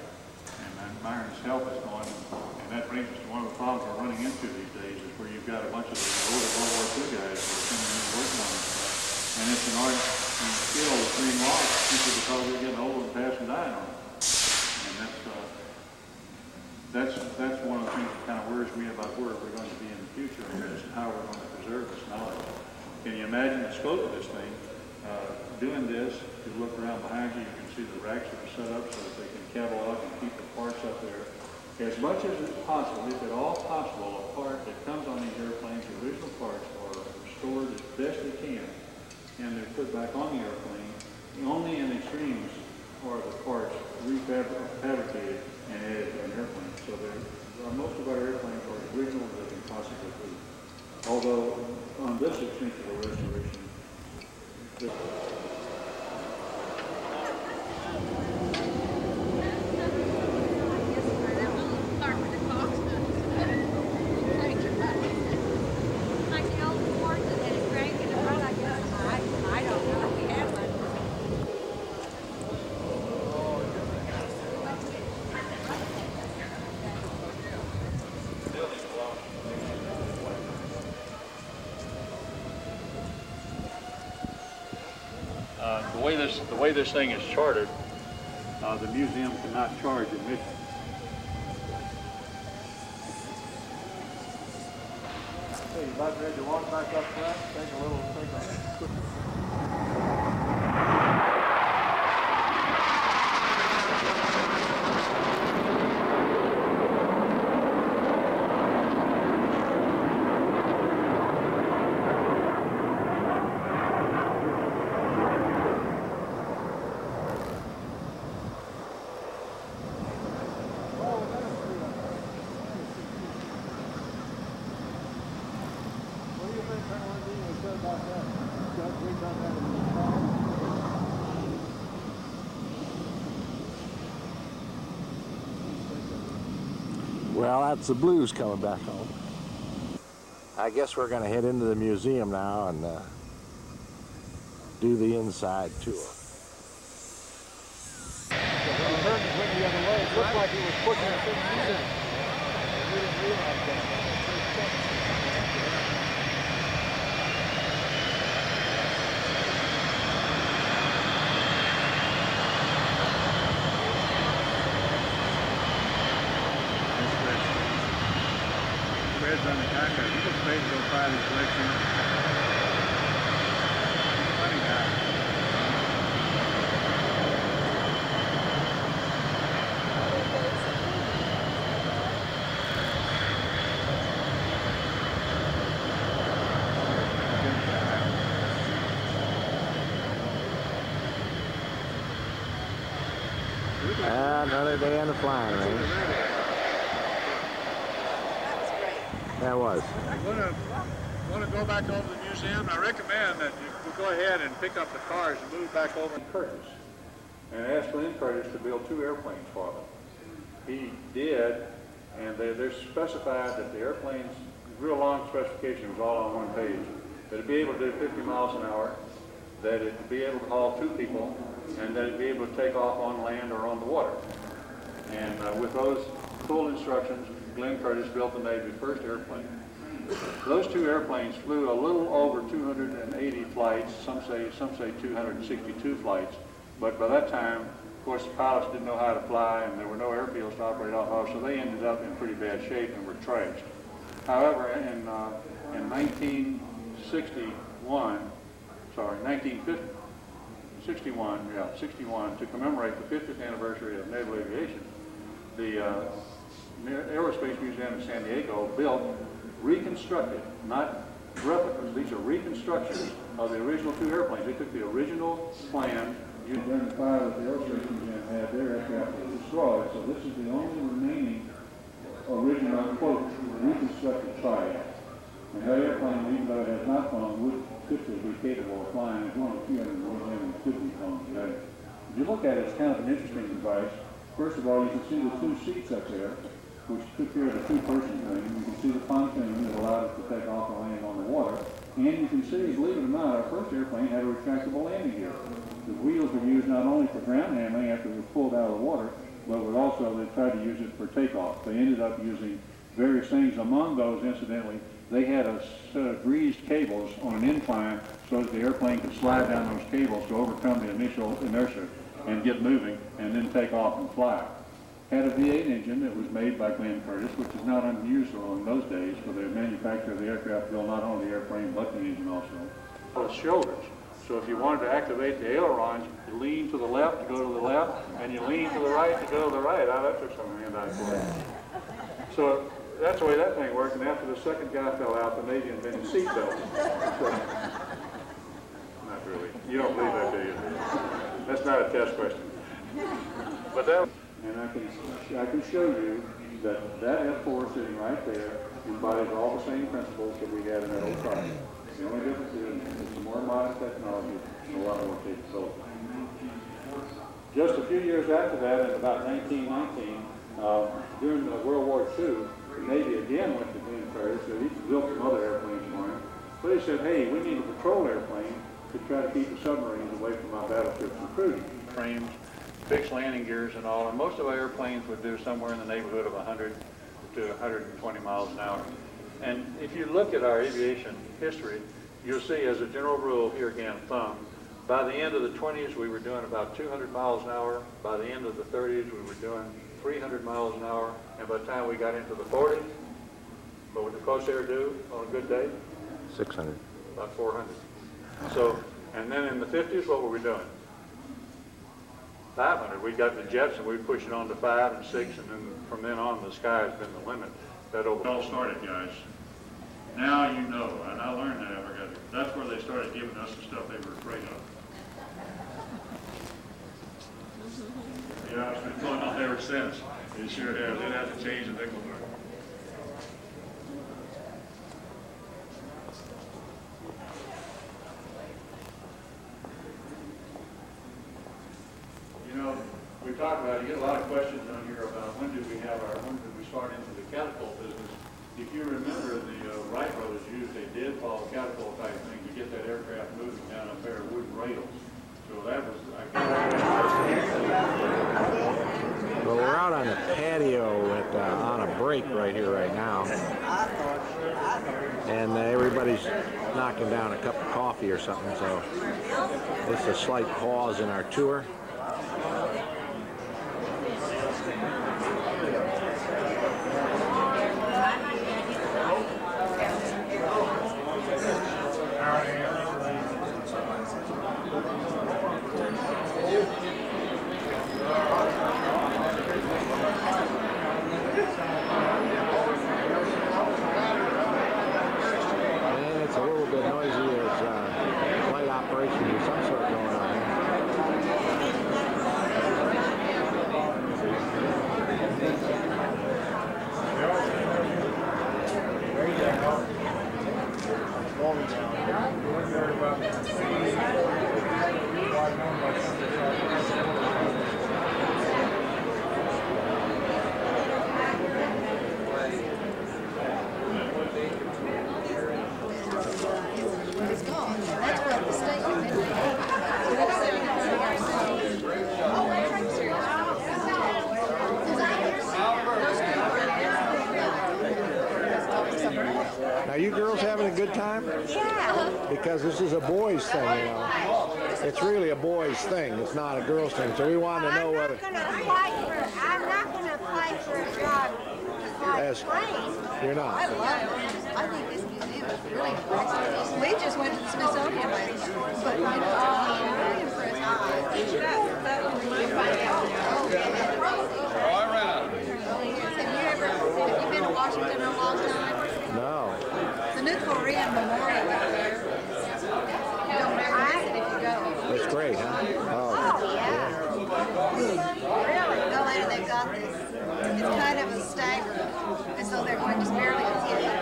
And Myron's health is going, and that brings us to one of the problems we're running into these days is where you've got a bunch of these older World War II guys that are coming in and working on this stuff. And it's an art and skill that's being lost simply because they're getting old and passing dying on it. And that's one of the things that kind of worries me about where we're going to be in the future and how we're going to preserve this knowledge. Can you imagine the scope of this thing? Doing this, you look around behind you, you can see the racks that are set up so that they can catalog and keep the parts up there. As much as it's possible, if at all possible, a part that comes on these airplanes, the original parts are restored as best they can, and they're put back on the airplane. Only in extremes are the parts refabricated and added to an airplane. So most of our airplanes are as original as they can possibly be. Although on this extent of the restoration, the way this thing is chartered, the museum cannot charge admission. Okay, you about ready to walk back up front? Take a little
Well, that's the blues coming back home. I guess we're going to head into the museum now and do the inside tour.
The bird went the other way. It looked like he was pushing us in the museum. We didn't realize that. On the contract, he just ready to go file his collection.
Another day on the flying range. That was.
Want to go back over to the museum? I recommend that you go ahead and pick up the cars and move back over to Curtis and ask Glenn Curtis to build 2 airplanes for them. He did, and they're specified that the airplanes, real long specification was all on one page, that it'd be able to do 50 miles an hour, that it'd be able to haul 2 people, and that it'd be able to take off on land or on the water. And with those full instructions, Glenn Curtis built the Navy's first airplane. Those 2 airplanes flew a little over 280 flights, some say 262 flights, but by that time, of course, the pilots didn't know how to fly and there were no airfields to operate off of, so they ended up in pretty bad shape and were trashed. However, in 1961, to commemorate the 50th anniversary of naval aviation, the Aerospace Museum in San Diego built reconstructed, not replicas, these are reconstructions of the original 2 airplanes. They took the original plan. During the fire that the Aerospace Museum had, their aircraft was destroyed, so this is the only remaining original, quote, reconstructed triad. And that airplane, even though it has not flown, would typically be capable of flying. It's one of the few in the museum that could be flown today. If you look at it, it's kind of an interesting device. First of all, you can see the 2 seats up there, which took care of the 2-person thing. You can see the pontoon that allowed us to take off and land on the water. And you can see, believe it or not, our first airplane had a retractable landing gear. The wheels were used not only for ground handling after it was pulled out of the water, but also they tried to use it for takeoff. They ended up using various things. Among those, incidentally, they had a set of greased cables on an incline so that the airplane could slide down those cables to overcome the initial inertia and get moving and then take off and fly. Had a V8 engine that was made by Glenn Curtis, which is not unusual in those days for the manufacturer of the aircraft built not only the airframe but the engine also. The shoulders. So if you wanted to activate the ailerons, you lean to the left to go to the left, and you lean to the right to go to the right. Oh, that took some hand-eye coordination. So that's the way that thing worked, and after the second guy fell out, the Navy invented seatbelts. So, not really. You don't believe that, do you? That's not a test question. But that, and I can show you that F4 sitting right there embodies all the same principles that we had in that old car. The only difference is it's a more modern technology and a lot more capability. Just a few years after that, in about 1919, during the World War II, the Navy again went to Glenn Curtis, so he built some other airplanes for him. So they said, hey, we need a patrol airplane to try to keep the submarines away from our battleships and cruisers. Frames, fixed landing gears and all, and most of our airplanes would do somewhere in the neighborhood of 100 to 120 miles an hour. And if you look at our aviation history, you'll see as a general rule, here again, thumb, by the end of the 20s, we were doing about 200 miles an hour. By the end of the 30s, we were doing 300 miles an hour. And by the time we got into the 40s, what would the Corsair do on a good day?
600.
About 400. So, and then in the 50s, what were we doing? 500. We got the jets and we pushed it on to 5 and 6, and then from then on, the sky has been the limit. That all started, guys. Now you know, and I learned that. That's where they started giving us the stuff they were afraid of. Yeah, it's been going on ever since. It sure has. It hasn't changed a nickel. You know, we talk about, you get a lot of questions on here about when did we start into the catapult business. If you remember, the Wright brothers used a deadfall catapult type thing to get that aircraft moving down a pair of wooden rails. So that was,
Well, we're out on the patio on a break right here right now. And everybody's knocking down a cup of coffee or something, so this is a slight pause in our tour. Operation of some sort going on here. good time?
Yeah.
Because this is a boys thing, you know. It's really a boys thing. It's not a girls thing. So we wanted to know whether.
I'm not going to apply for a job
As you're not.
I love it. I think this museum is really impressive. We just went to the Smithsonian lately, but you know, I'm very impressed. Have you been to Washington in a long time?
No.
The new Korean memorial out there. Don't ever miss it if you go.
That's great, huh?
Oh, yeah. Really? Go in and they've got this. It's kind of a stagger, and so they're going to barely see it.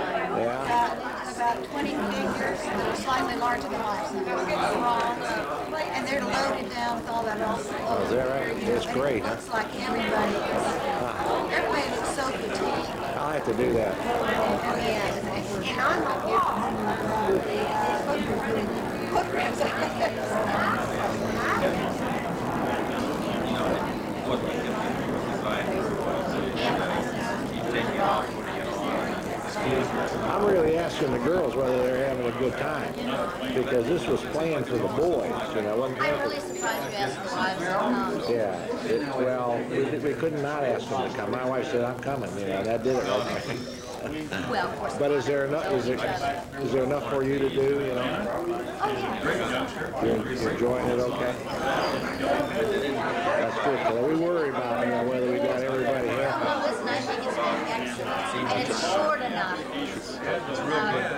About 20 figures that are slightly larger than life. And they're loaded down with all that awesome.
Oh, is that right? It's great, huh?
It looks like everybody looks so fatigued.
I'll have to do that.
And I'm
I'm really asking the girls whether they're having a good time, because this was planned for the boys, you know.
I'm really surprised you asked the wives to come.
Yeah, well, we could not ask them to come. My wife said, I'm coming, you know, that did it right there.
Well, of course.
But is there enough? Is there enough for you to do? You know.
Oh yeah.
You're enjoying it, okay? That's good. So we worry about whether we got everybody here.
Well, listen, I think it's been excellent, and it's short enough.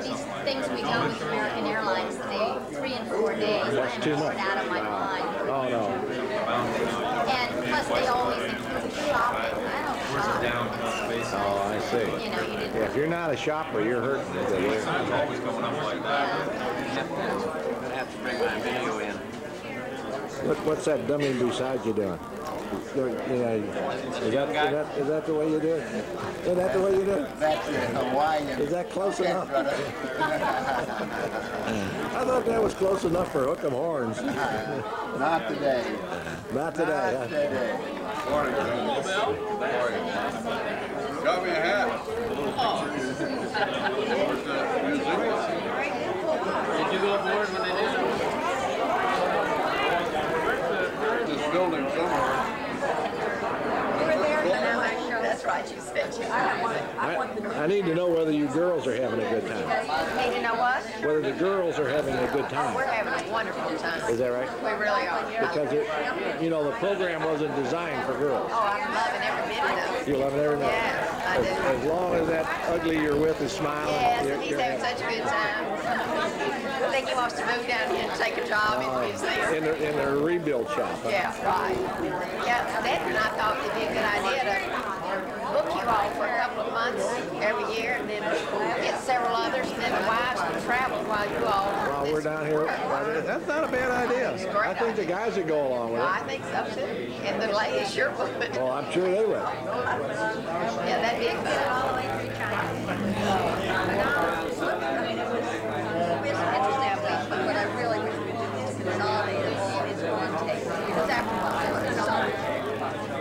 These things we go with American Airlines, they 3 and 4 days.
That's too much.
Out of my mind.
Oh no.
And plus, they always include shopping. I don't shop.
Oh, I see.
You know, you didn't.
Yeah, if you're not a shopper, you're hurting.
It's always going up like that. I have to bring my video in.
What's that dummy beside you doing? Is that the way you do it? Is that the way you do it?
That's it, Hawaiian.
Is that close enough? I thought that was close enough for hook 'em horns.
Not today.
Not today.
Not today.
Morning. Got me a hat.
Did you go aboard when they did it?
This building somewhere.
That's right, you said you.
I need to know whether you girls are having a good time.
Need to know what?
Whether the girls are having a good time.
We're having a wonderful time.
Is that right?
We really are.
Because the program wasn't designed for girls.
Oh, I'm loving every minute of it.
You love it every minute.
Yes, I do.
As long as that ugly you're with is smiling.
Yes, and he's having such a good time. I think he wants to move down here and take a job in the museum.
In their rebuild shop. Huh?
Yeah, right. Yeah, Dad and I thought it'd be a good idea to book you all for a couple of months every year, and then get several others, and then the wives can travel while you all.
While we're down here, that's not a bad idea. I think the guys would go along with it.
I think so too, and the ladies sure would.
Well, I'm sure they would.
Yeah, that'd be good.
What I really wish we did is consolidate it all into one tape. Because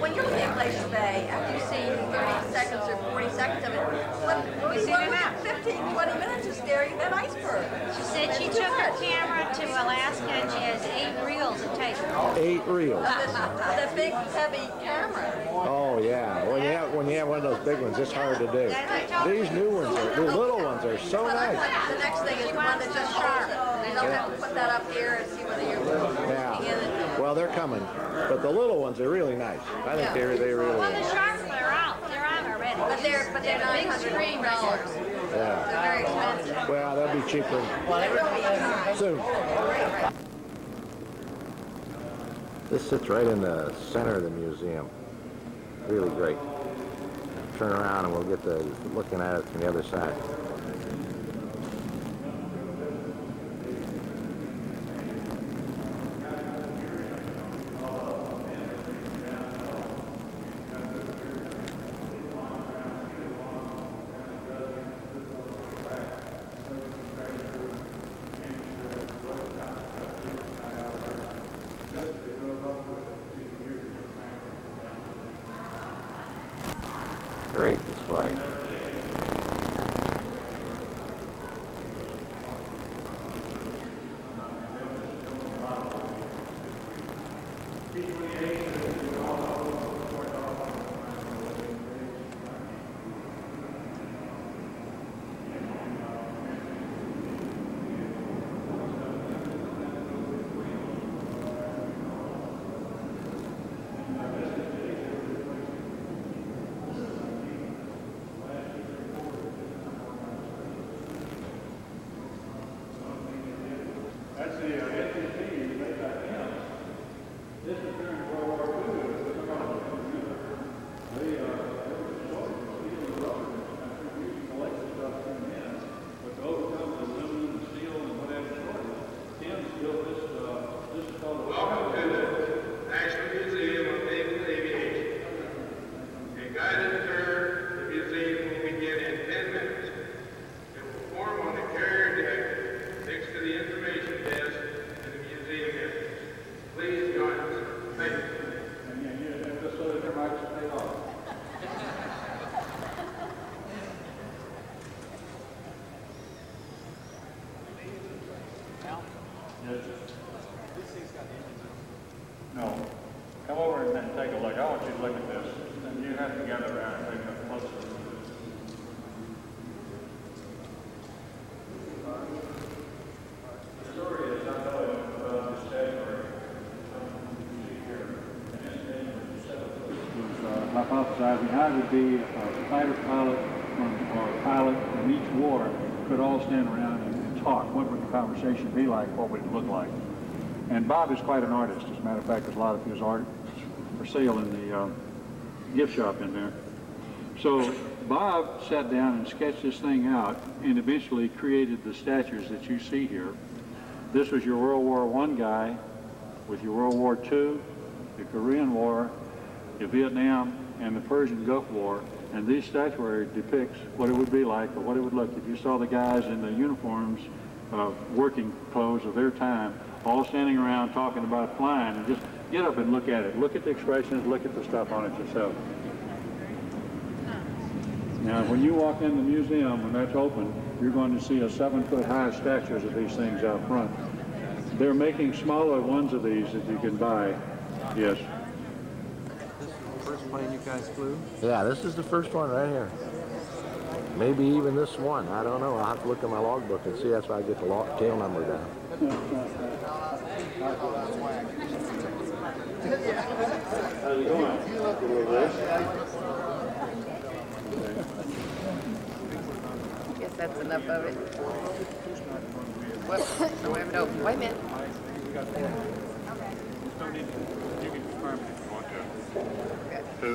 when you're looking at Glacier Bay, after you've seen 30 seconds or 40 seconds of it, when we went 15, 20 minutes to stare at that iceberg.
She said she took her camera to Alaska and she has 8 reels to take.
8 reels.
The big, heavy camera.
Oh yeah. When you have one of those big ones, it's hard to do. These new ones, the little ones are so nice.
The next thing is the one that just sharp. You don't have to put that up here and see whether you're looking in it.
Well, they're coming, but the little ones are really nice. I think they really
Well,
are.
the sharks are out. They're out already.
But they're big screen dollars.
Yeah.
They're very expensive.
Well, they'll be cheaper soon. This sits right in the center of the museum. Really great. Turn around and we'll get to looking at it from the other side. Great display.
I want you to look at this, and you have to gather around and take a closer look. The story is, I know this statuary, was hypothesizing I would be a fighter pilot or a pilot from each war could all stand around and talk. What would the conversation be like? What would it look like? And Bob is quite an artist. As a matter of fact, there's a lot of his art for sale in the gift shop in there. So Bob sat down and sketched this thing out and eventually created the statues that you see here. This was your World War I guy with your World War II, the Korean War, the Vietnam, and the Persian Gulf War. And this statuary depicts what it would be like, or what it would look if you saw the guys in the uniforms of working clothes of their time, all standing around talking about flying, and just get up and look at it. Look at the expressions, look at the stuff on it yourself. Now, when you walk in the museum, when that's open, you're going to see a 7-foot-high statues of these things out front. They're making smaller ones of these that you can buy. Yes.
First plane you guys flew?
Yeah, this is the first one right here. Maybe even this one. I don't know. I'll have to look at my logbook and see. That's why I get the tail number down.
How's it going?
I guess that's enough of it. Well, no, we have it open. Wait a minute.
You can confirm it if you want to. Who?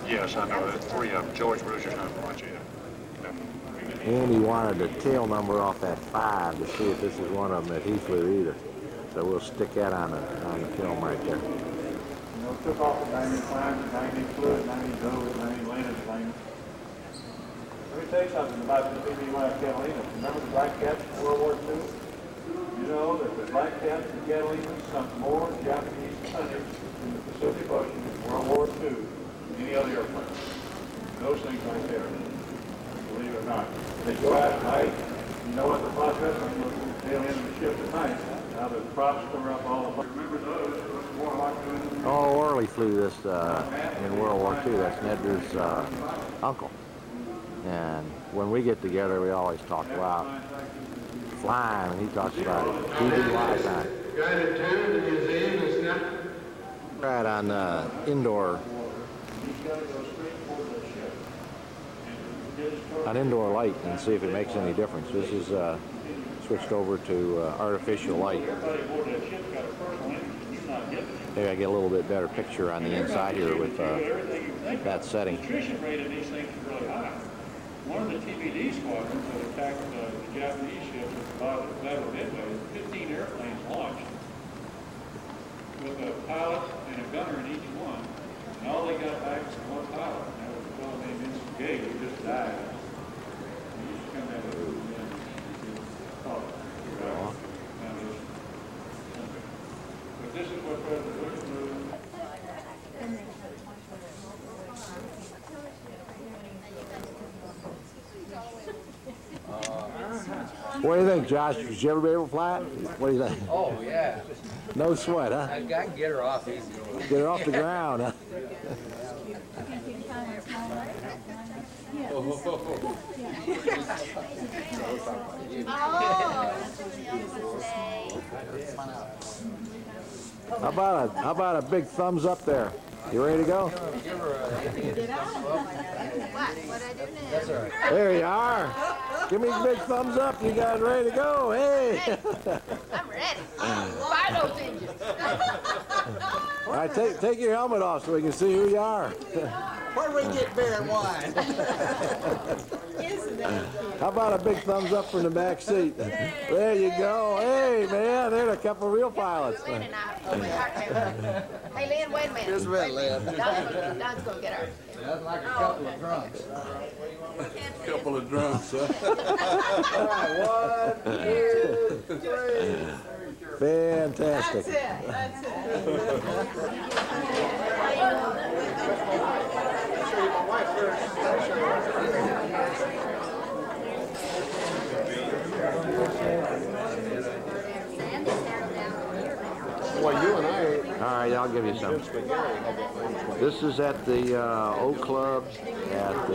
Yes, I know that. 3 of them. George Bruiser's not much yet.
And he wanted the tail number off that 5 to see if this is one of them that he flew either. So we'll stick that on the film right there.
You know, took off the 90 climbed, the 90 flew, 90 dove, 90 landed plane. Let me tell you something about the PBY Catalina. Remember the Black Cats in World War II? You know that the Black Cats and Catalina sunk more Japanese tonnage in the Pacific Ocean in World War II than any other airplane. Those things right there. Believe it or not. They go out at night. You know what the process is? Look at the tail end of the ship at night. Now the props cover up all the... Remember those? It was more like doing...
Oh, Orley flew this in World War II. That's Nedder's uncle. And when we get together, we always talk about flying, and he talks about it. PBY time.
Got a tour of the museum and stuff?
Right on indoor light and see if it makes any difference. This is switched over to artificial light. Maybe I get a little bit better picture on the inside here with that setting.
The attrition rate of these things is really high. One of the TBD squadrons that attacked the Japanese ships at the Battle of Midway, 15 airplanes launched with a pilot and a gunner in each one, and all they got back was one pilot. And that was a fellow named Vincent Gay, who just died. He used to come down with him and talk. But this is what President Bush moved.
What do you think, Josh? Did you ever be able to fly it? What do you think?
Oh, yeah.
No sweat, huh?
I can get her off easy.
Get her off the ground, huh? How about a big thumbs up there? You ready to go? There you are. Give me a big thumbs up. You guys ready to go? Hey.
I'm ready. Fire those engines.
All right, take your helmet off so we can see who you are.
Where do we get beer and wine?
How about a big thumbs up from the back seat? There you go. Hey, man, there's a couple real pilots.
Hey, Lynn, wait a minute.
Just a minute, Lynn.
Don's going to get ours.
That's like a couple of drunks. Couple of drunks, huh? All right, 1, 2, 3.
Fantastic.
That's it.
Well, you and I. All right, I'll give you some. This is at the Oak Club at the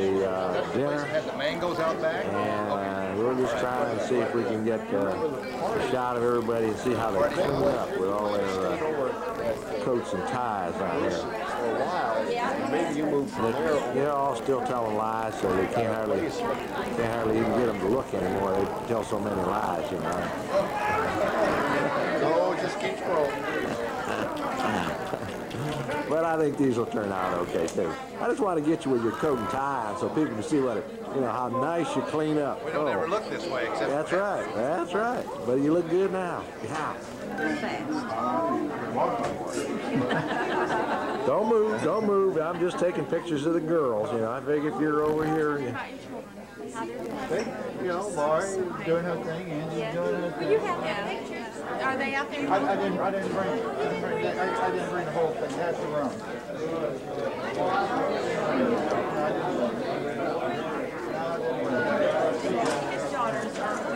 dinner.
Had the mangoes out back.
And we're just trying to see if we can get a shot of everybody and see how they clean up with all their coats and ties out here.
For a while, maybe you moved from there.
They're all still telling lies, so they can't hardly even get them to look anymore. They tell so many lies, you know.
Oh, just keep scrolling.
But I think these will turn out okay too. I just want to get you with your coat and tie on so people can see how nice you clean up.
We don't ever look this way except
That's right. That's right. But you look good now. Yeah. Don't move. Don't move. I'm just taking pictures of the girls. You know, I figure if you're over here.
You know, Lori doing her thing, Angie's doing her thing.
You have pictures. Are they out there?
I didn't bring the whole thing. That's the room.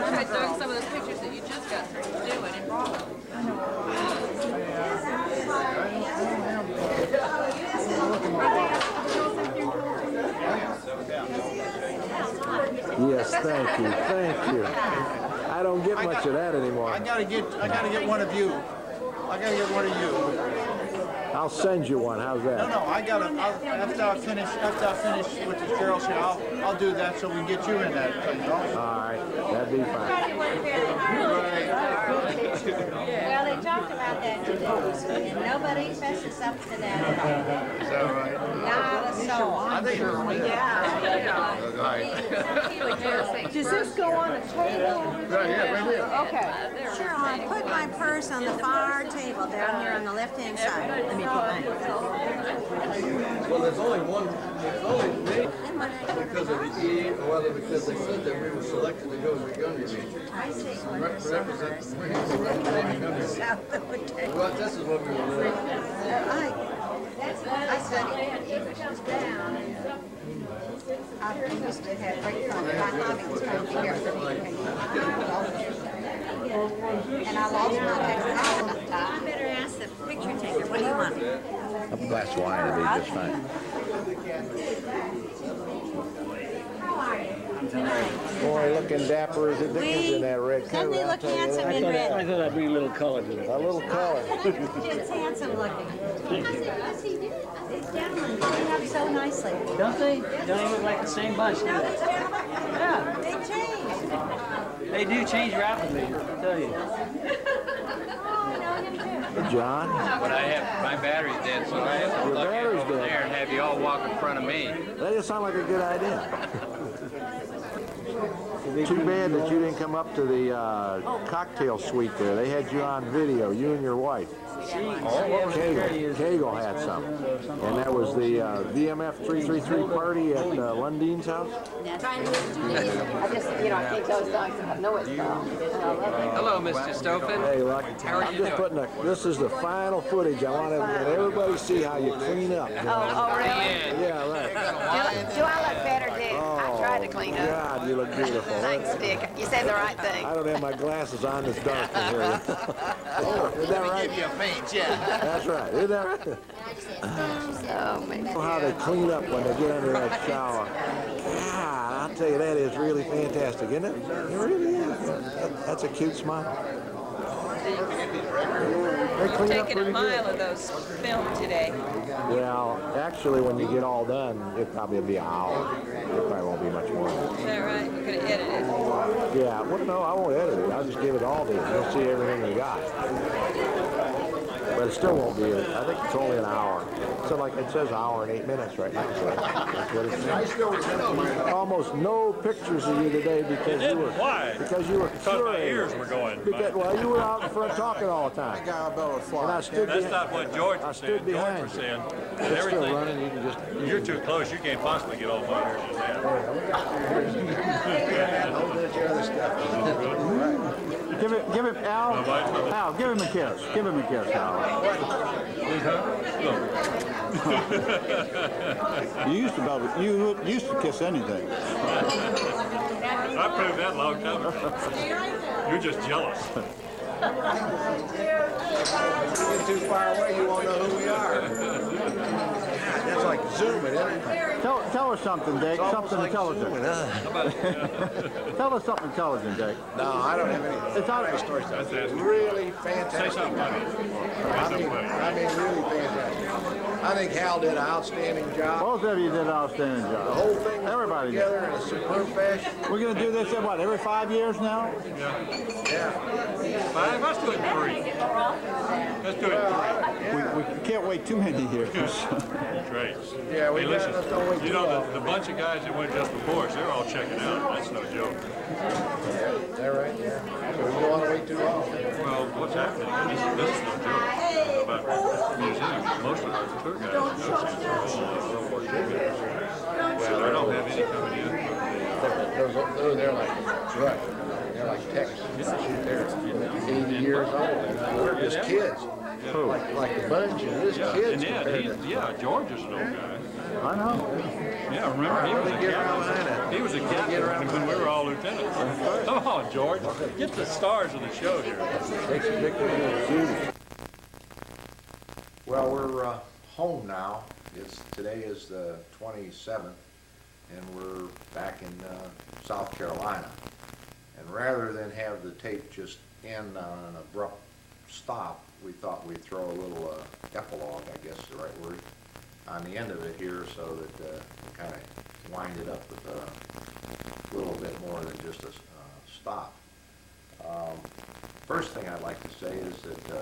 I dug some of those pictures that you just got through doing and brought them.
Yes, thank you. Thank you. I don't get much of that anymore.
I gotta get one of you. I gotta get one of you.
I'll send you one. How's that?
No, after I finish with this girl here, I'll do that so we can get you in that thing.
All right, that'd be fine.
Well, they talked about that today, and nobody fesses up to that.
Is that right?
Not a soul.
I think you're right.
Does this go on a table?
Right here, right here.
Okay.
Sure, I'll put my purse on the far table down here on the left-hand side. Let me put mine.
Well, there's only one. There's only me because of the E, or whether because they said that we were selected to go to the gun meeting.
I see one
Represent
somewhere. South of the table.
Well, this is what we were doing.
I studied English down. I used to have great fun. My hobby was trying to figure out and I lost my textbook. I better ask the picture taker, what do you want?
A glass of wine would be just fine. Boy, looking dapper as a dickens in that red coat.
Doesn't he look handsome in red?
I thought I'd bring a little color to it.
A little color.
It's handsome looking.
They clean up so nicely.
Don't they? Don't even look like the same bunch, do they? Yeah.
They changed.
They do change rapidly, I tell you.
John?
But my battery's dead, so I have to
Your
plug in
battery's
over
dead.
there and have you all walk in front of me.
That just sounds like a good idea. Too bad that you didn't come up to the cocktail suite there. They had you on video, you and your wife. Kegel had some. And that was the VMF 333 party at Lundine's house?
I just, I think those songs I know it's from.
Hello, Mr. Stoughton.
Hey, look,
How are
I'm
you
just
doing?
putting this is the final footage. I want to let everybody see how you clean up.
Oh, really?
Yeah, right.
Do I look better, dude? I tried to clean up.
God, you look beautiful.
Thanks, Dick. You said the right thing.
I don't have my glasses on. It's dark in here. Is that right?
Give you a paint, yeah.
That's right. Isn't that right?
Oh, man.
How they clean up when they get under that shower. God, I'll tell you, that is really fantastic, isn't it? It really is. That's a cute smile. They clean up
Taking a
pretty
mile
good.
of those filmed today.
Well, actually, when you get all done, it probably will be an hour. It probably won't be much more.
Is that right? You could have edited it.
Yeah, well, no, I won't edit it. I'll just give it all to you. You'll see everything we got. But it still won't be, I think it's only an hour. So like it says hour and 8 minutes right now. So that's what it says. Almost no pictures of you today because you were
Because my ears were going.
Because, well, you were out in front talking all the time. And I stood
That's
behind,
not what George
I
was
stood
saying. George
behind
was
you.
saying
It's
that
still
everything.
running. You can just.
You're too close. You can't possibly get all my ears in that.
Give him, Al, give him a kiss. Give him a kiss, Al. You used to kiss anything.
I proved that a long time ago. You're just jealous.
If you get too far away, you won't know who we are. That's like zooming, isn't it?
Tell us something, Jake. Something
like
intelligent.
zooming, huh?
Tell us something intelligent, Jake.
No, I don't have any.
It's not
a story. Really fantastic.
Say something funny.
I mean, really fantastic. I think Hal did an outstanding job.
Both of you did an outstanding job.
The whole thing was
Everybody
put together in a superb fashion.
We're going to do this at what, every 5 years now?
Yeah.
5, let's do it 3. Let's do it 3.
We can't wait too many years.
That's right.
Yeah, we
Hey, listen,
don't wait
you
too
know,
long.
the bunch of guys that went just before us, they're all checking out. That's no joke.
Is that right? Yeah. We don't want to wait too long.
Well, what's happening? This is no joke. About museums, most of our tour guys go see the whole World War II guys. Well, they don't have any coming in.
They're like, right. They're like Texas. They're 80 years old. We're just kids. Like a bunch of just kids.
And George is an old guy.
I know.
Yeah, remember, he was a captain when we were all lieutenants. Come on, George. Get the stars of the show here.
Well, we're home now. Today is the 27th, and we're back in South Carolina. And rather than have the tape just end on an abrupt stop, we thought we'd throw a little epilogue, I guess is the right word, on the end of it here, so that we kind of wind it up with a little bit more than just a stop. First thing I'd like to say is that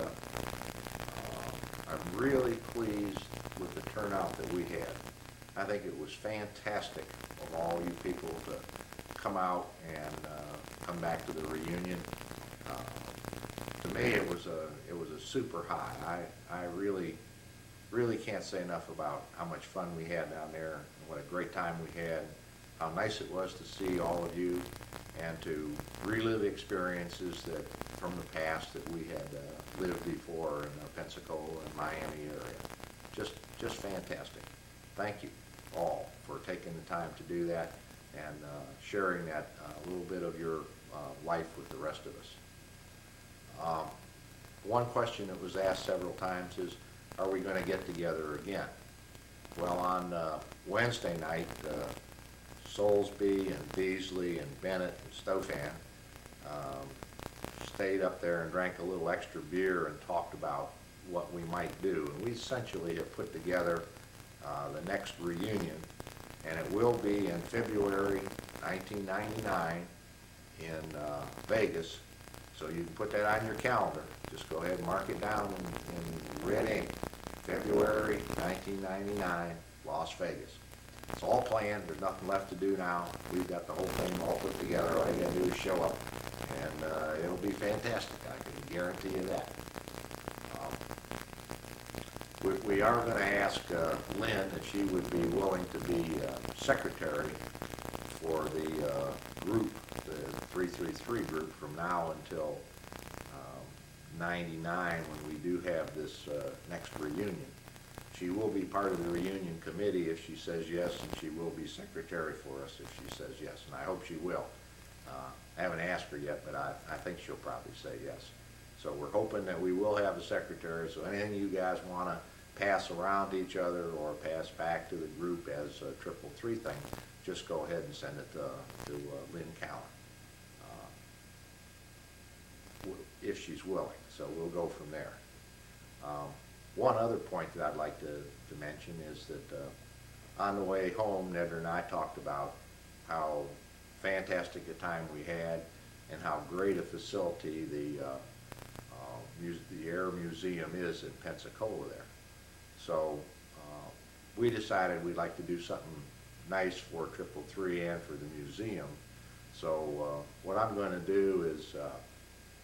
I'm really pleased with the turnout that we had. I think it was fantastic of all you people to come out and come back to the reunion. To me, it was a super high. I really can't say enough about how much fun we had down there, and what a great time we had, how nice it was to see all of you, and to relive experiences that from the past that we had lived before in the Pensacola and Miami area. Just fantastic. Thank you all for taking the time to do that and sharing that little bit of your life with the rest of us. One question that was asked several times is, are we going to get together again? Well, on Wednesday night, Soulsby and Beasley and Bennett and Stofan stayed up there and drank a little extra beer and talked about what we might do. And we essentially have put together the next reunion, and it will be in February 1999 in Vegas. So you can put that on your calendar. Just go ahead and mark it down in red ink. February 1999, Las Vegas. It's all planned. There's nothing left to do now. We've got the whole thing all put together. All you got to do is show up, and it'll be fantastic. I can guarantee you that. We are going to ask Lynn if she would be willing to be secretary for the group, the 333 group, from now until 99, when we do have this next reunion. She will be part of the reunion committee if she says yes, and she will be secretary for us if she says yes, and I hope she will. I haven't asked her yet, but I think she'll probably say yes. So we're hoping that we will have a secretary, so anything you guys want to pass around to each other or pass back to the group as a 333 thing, just go ahead and send it to Lynn Cowan, if she's willing. So we'll go from there. One other point that I'd like to mention is that on the way home, Nedra and I talked about how fantastic a time we had and how great a facility the Air Museum is in Pensacola there. So we decided we'd like to do something nice for 333 and for the museum. So what I'm going to do is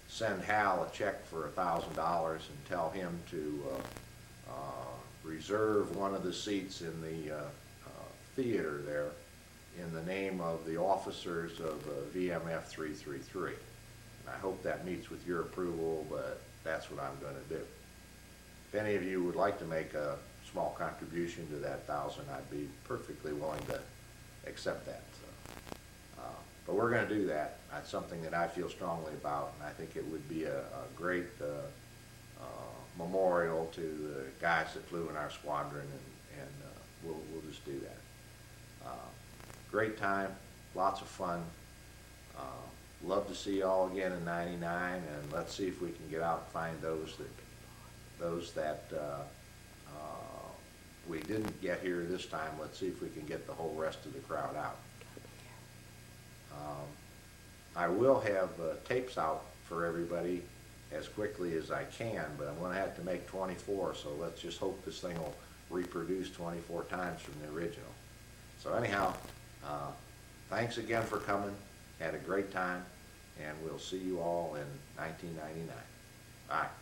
send Hal a check for $1,000 and tell him to reserve one of the seats in the theater there in the name of the officers of VMF 333. And I hope that meets with your approval, but that's what I'm going to do. If any of you would like to make a small contribution to that $1,000, I'd be perfectly willing to accept that. So, But we're going to do that. That's something that I feel strongly about, and I think it would be a great memorial to the guys that flew in our squadron, and we'll just do that. Great time, lots of fun. Love to see you all again in '99, and let's see if we can get out and find those that we didn't get here this time. Let's see if we can get the whole rest of the crowd out. I will have tapes out for everybody as quickly as I can, but I'm going to have to make 24, so let's just hope this thing will reproduce 24 times from the original. So anyhow, thanks again for coming. Had a great time, and we'll see you all in 1999. Bye.